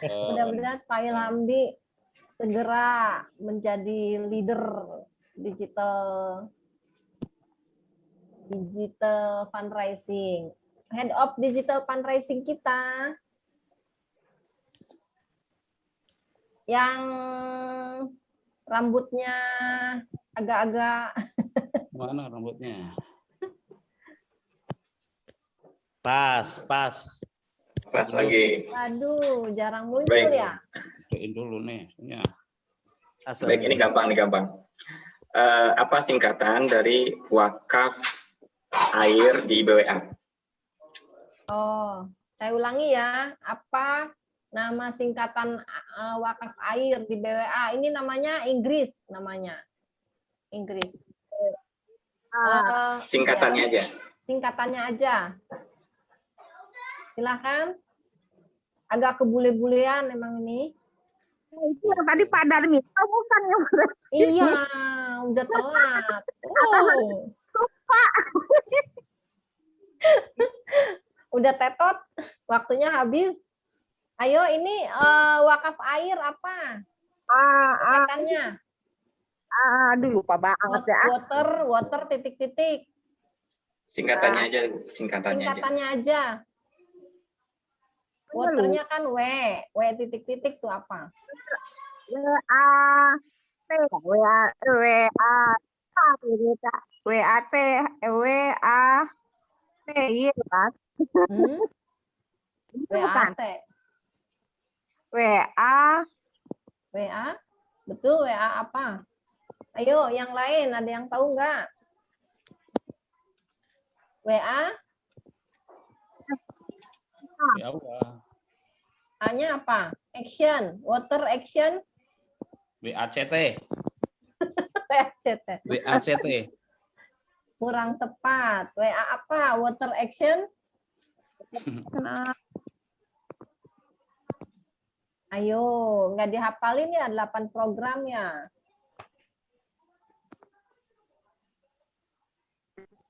[SPEAKER 1] mudah-mudahan Pak Ilhamdi segera menjadi leader digital fundraising. Head of digital fundraising kita yang rambutnya agak-agak
[SPEAKER 3] Mana rambutnya?
[SPEAKER 4] Pas.
[SPEAKER 2] Pas lagi.
[SPEAKER 1] aduh jarang muncul
[SPEAKER 2] Baik.
[SPEAKER 1] ya.
[SPEAKER 3] Cobain dulu nih. Ya.
[SPEAKER 2] Baik, ini gampang. Apa singkatan dari wakaf air di BWA?
[SPEAKER 1] Oh, saya ulangi ya. Apa nama singkatan wakaf air di BWA? Ini namanya Inggris namanya. Inggris.
[SPEAKER 2] Singkatannya aja.
[SPEAKER 1] Singkatannya aja. Silakan. Agak kebule-bulean emang ini.
[SPEAKER 5] Itu yang tadi Pak Darmito bukan yang
[SPEAKER 1] Iya, udah telat. Oh. Udah tetot, waktunya habis. Ayo ini wakaf air apa? Singkatannya.
[SPEAKER 5] Aduh lupa banget ya.
[SPEAKER 1] Water titik-titik.
[SPEAKER 2] Singkatannya aja.
[SPEAKER 1] Singkatannya aja. Waternya kan W titik-titik tuh apa?
[SPEAKER 5] WAT, iya kan? Bukan. WA, betul WA apa? Ayo yang lain ada yang tahu nggak? WA?
[SPEAKER 3] Ya Allah.
[SPEAKER 1] A-nya apa? Action, water action,
[SPEAKER 3] WACT.
[SPEAKER 1] WACT.
[SPEAKER 3] WACT.
[SPEAKER 1] Kurang tepat. WA apa? Water action. Ayo, nggak dihafalin ya 8 program ya.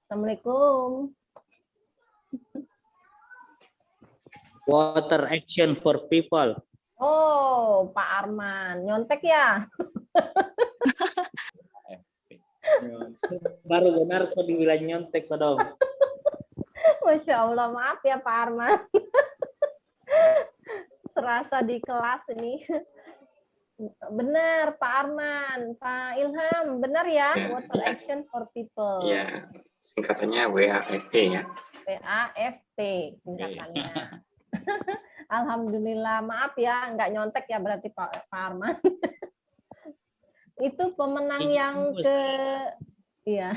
[SPEAKER 1] Assalamualaikum.
[SPEAKER 4] Water action for people.
[SPEAKER 1] Oh, Pak Arman. Nyontek ya?
[SPEAKER 4] Baru benar kok dibilang nyontek kok dong.
[SPEAKER 1] Masya Allah, maaf ya Pak Arman. Serasa di kelas ini. Benar Pak Arman, Pak Ilham, benar ya? Water action for people.
[SPEAKER 2] Ya, singkatannya WAFP ya.
[SPEAKER 1] WAFP singkatannya. Alhamdulillah, maaf ya, nggak nyontek ya berarti Pak Arman. Itu pemenang yang iya.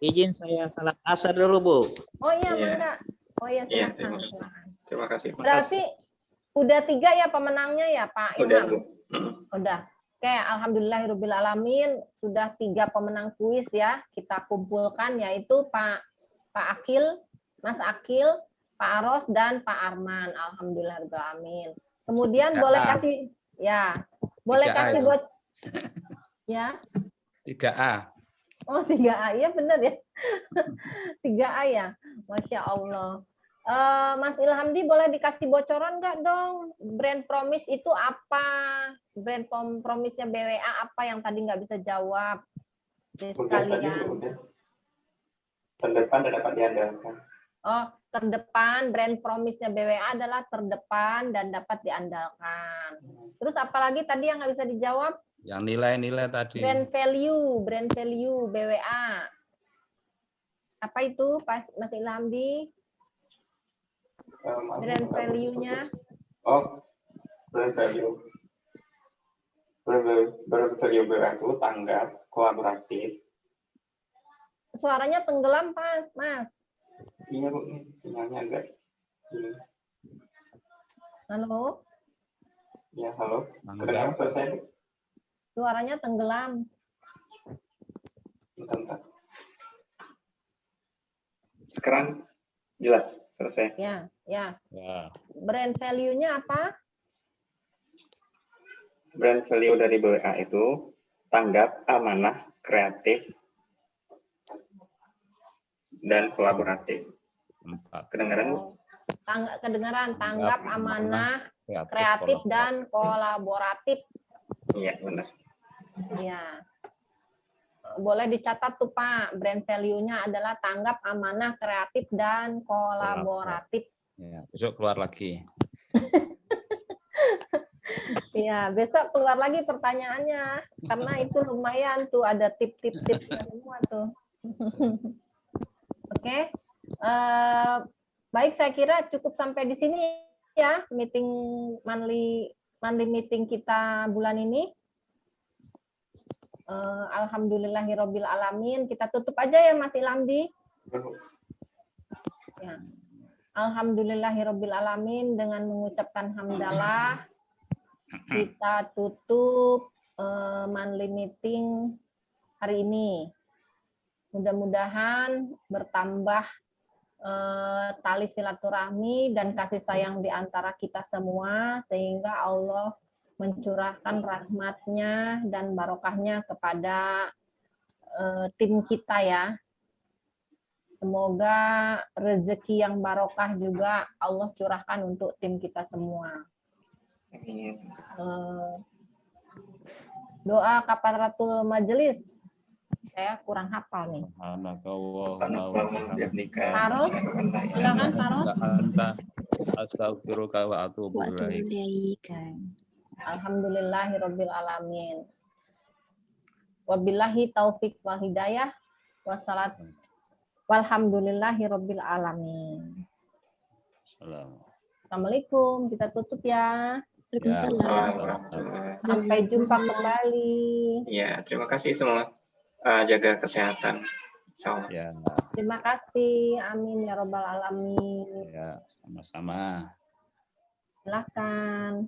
[SPEAKER 4] Izin saya salat asar dulu, Bu.
[SPEAKER 1] Oh iya,
[SPEAKER 2] Iya.
[SPEAKER 1] mangga. Oh iya,
[SPEAKER 2] Iya,
[SPEAKER 1] silakan.
[SPEAKER 2] terima kasih.
[SPEAKER 1] Berarti udah 3 ya pemenangnya ya Pak
[SPEAKER 2] Udah,
[SPEAKER 1] Ilham?
[SPEAKER 2] Bu.
[SPEAKER 1] Udah. Oke, alhamdulillahirobbilalamin sudah 3 pemenang kuis ya kita kumpulkan yaitu Pak Akil, Mas Akil, Pak Aros dan Pak Arman. Alhamdulillahirobbilalamin. Kemudian
[SPEAKER 3] 3A.
[SPEAKER 1] boleh kasih ya, boleh
[SPEAKER 3] 3A
[SPEAKER 1] kasih
[SPEAKER 3] itu.
[SPEAKER 1] buat ya.
[SPEAKER 3] 3A.
[SPEAKER 1] Oh 3A, ya benar ya. 3A ya, Masya Allah. Mas Ilhamdi boleh dikasih bocoran nggak dong? Brand promise itu apa? Brand promise-nya BWA apa yang tadi nggak bisa jawab? Jadi sekalian.
[SPEAKER 2] Terdepan dan dapat diandalkan.
[SPEAKER 1] Oh, terdepan, brand promise-nya BWA adalah terdepan dan dapat diandalkan. Terus apalagi tadi yang nggak bisa dijawab?
[SPEAKER 3] Yang nilai-nilai tadi.
[SPEAKER 1] Brand value BWA. Apa itu, Mas Ilhamdi? Brand value-nya?
[SPEAKER 2] Oh, brand value. Bervalue itu tanggap, kolaboratif.
[SPEAKER 1] Suaranya tenggelam, Mas.
[SPEAKER 2] Iya Bu, nih sinyalnya agak ini.
[SPEAKER 1] Halo,
[SPEAKER 2] Ya, halo.
[SPEAKER 3] Tanggap.
[SPEAKER 2] Kedengaran suara saya, Bu?
[SPEAKER 1] suaranya tenggelam.
[SPEAKER 2] Bentar. Sekarang jelas suara saya.
[SPEAKER 1] Ya.
[SPEAKER 3] Ya.
[SPEAKER 1] Brand value-nya apa?
[SPEAKER 2] Brand value dari BWA itu tanggap, amanah, kreatif, dan kolaboratif.
[SPEAKER 3] 4.
[SPEAKER 2] Kedengaran? Bu?
[SPEAKER 1] Kedengaran, tanggap, amanah,
[SPEAKER 3] Kreatif,
[SPEAKER 1] kreatif, dan kolaboratif.
[SPEAKER 2] Iya, benar.
[SPEAKER 1] Ya. Boleh dicatat tuh Pak, brand value-nya adalah tanggap, amanah, kreatif, dan kolaboratif.
[SPEAKER 3] Ya, besok keluar lagi.
[SPEAKER 1] Iya, besok keluar lagi pertanyaannya. Karena itu lumayan tuh, ada tip-tip-tipnya semua tuh. Oke. Baik, saya kira cukup sampai di sini ya, meeting monthly meeting kita bulan ini. Alhamdulillahirabbil alamin. Kita tutup aja ya Mas Ilhamdi. Ya. Alhamdulillahirabbil alamin dengan mengucapkan hamdalah kita tutup monthly meeting hari ini. Mudah-mudahan bertambah tali silaturahmi dan kasih sayang di antara kita semua sehingga Allah mencurahkan rahmatnya dan barokahnya kepada tim kita ya. Semoga rezeki yang barokah juga Allah curahkan untuk tim kita semua.
[SPEAKER 2] Amin.
[SPEAKER 1] Doa kafaratul majelis. Saya kurang hafal nih. Faros, silakan Faros.
[SPEAKER 3] Astagfiruka wa atubu ilaik.
[SPEAKER 1] Alhamdulillahirabbil alamin. Wabillahi taufik wal hidayah wassalat walhamdulillahirabbil alamin. Assalamualaikum, kita tutup ya.
[SPEAKER 6] Waalaikumsalam.
[SPEAKER 1] Sampai jumpa kembali.
[SPEAKER 2] Ya, terima kasih semua. Jaga kesehatan.
[SPEAKER 3] Ya.
[SPEAKER 1] Terima kasih. Amin ya robbal alamin.
[SPEAKER 3] Ya, sama-sama.
[SPEAKER 1] Silakan.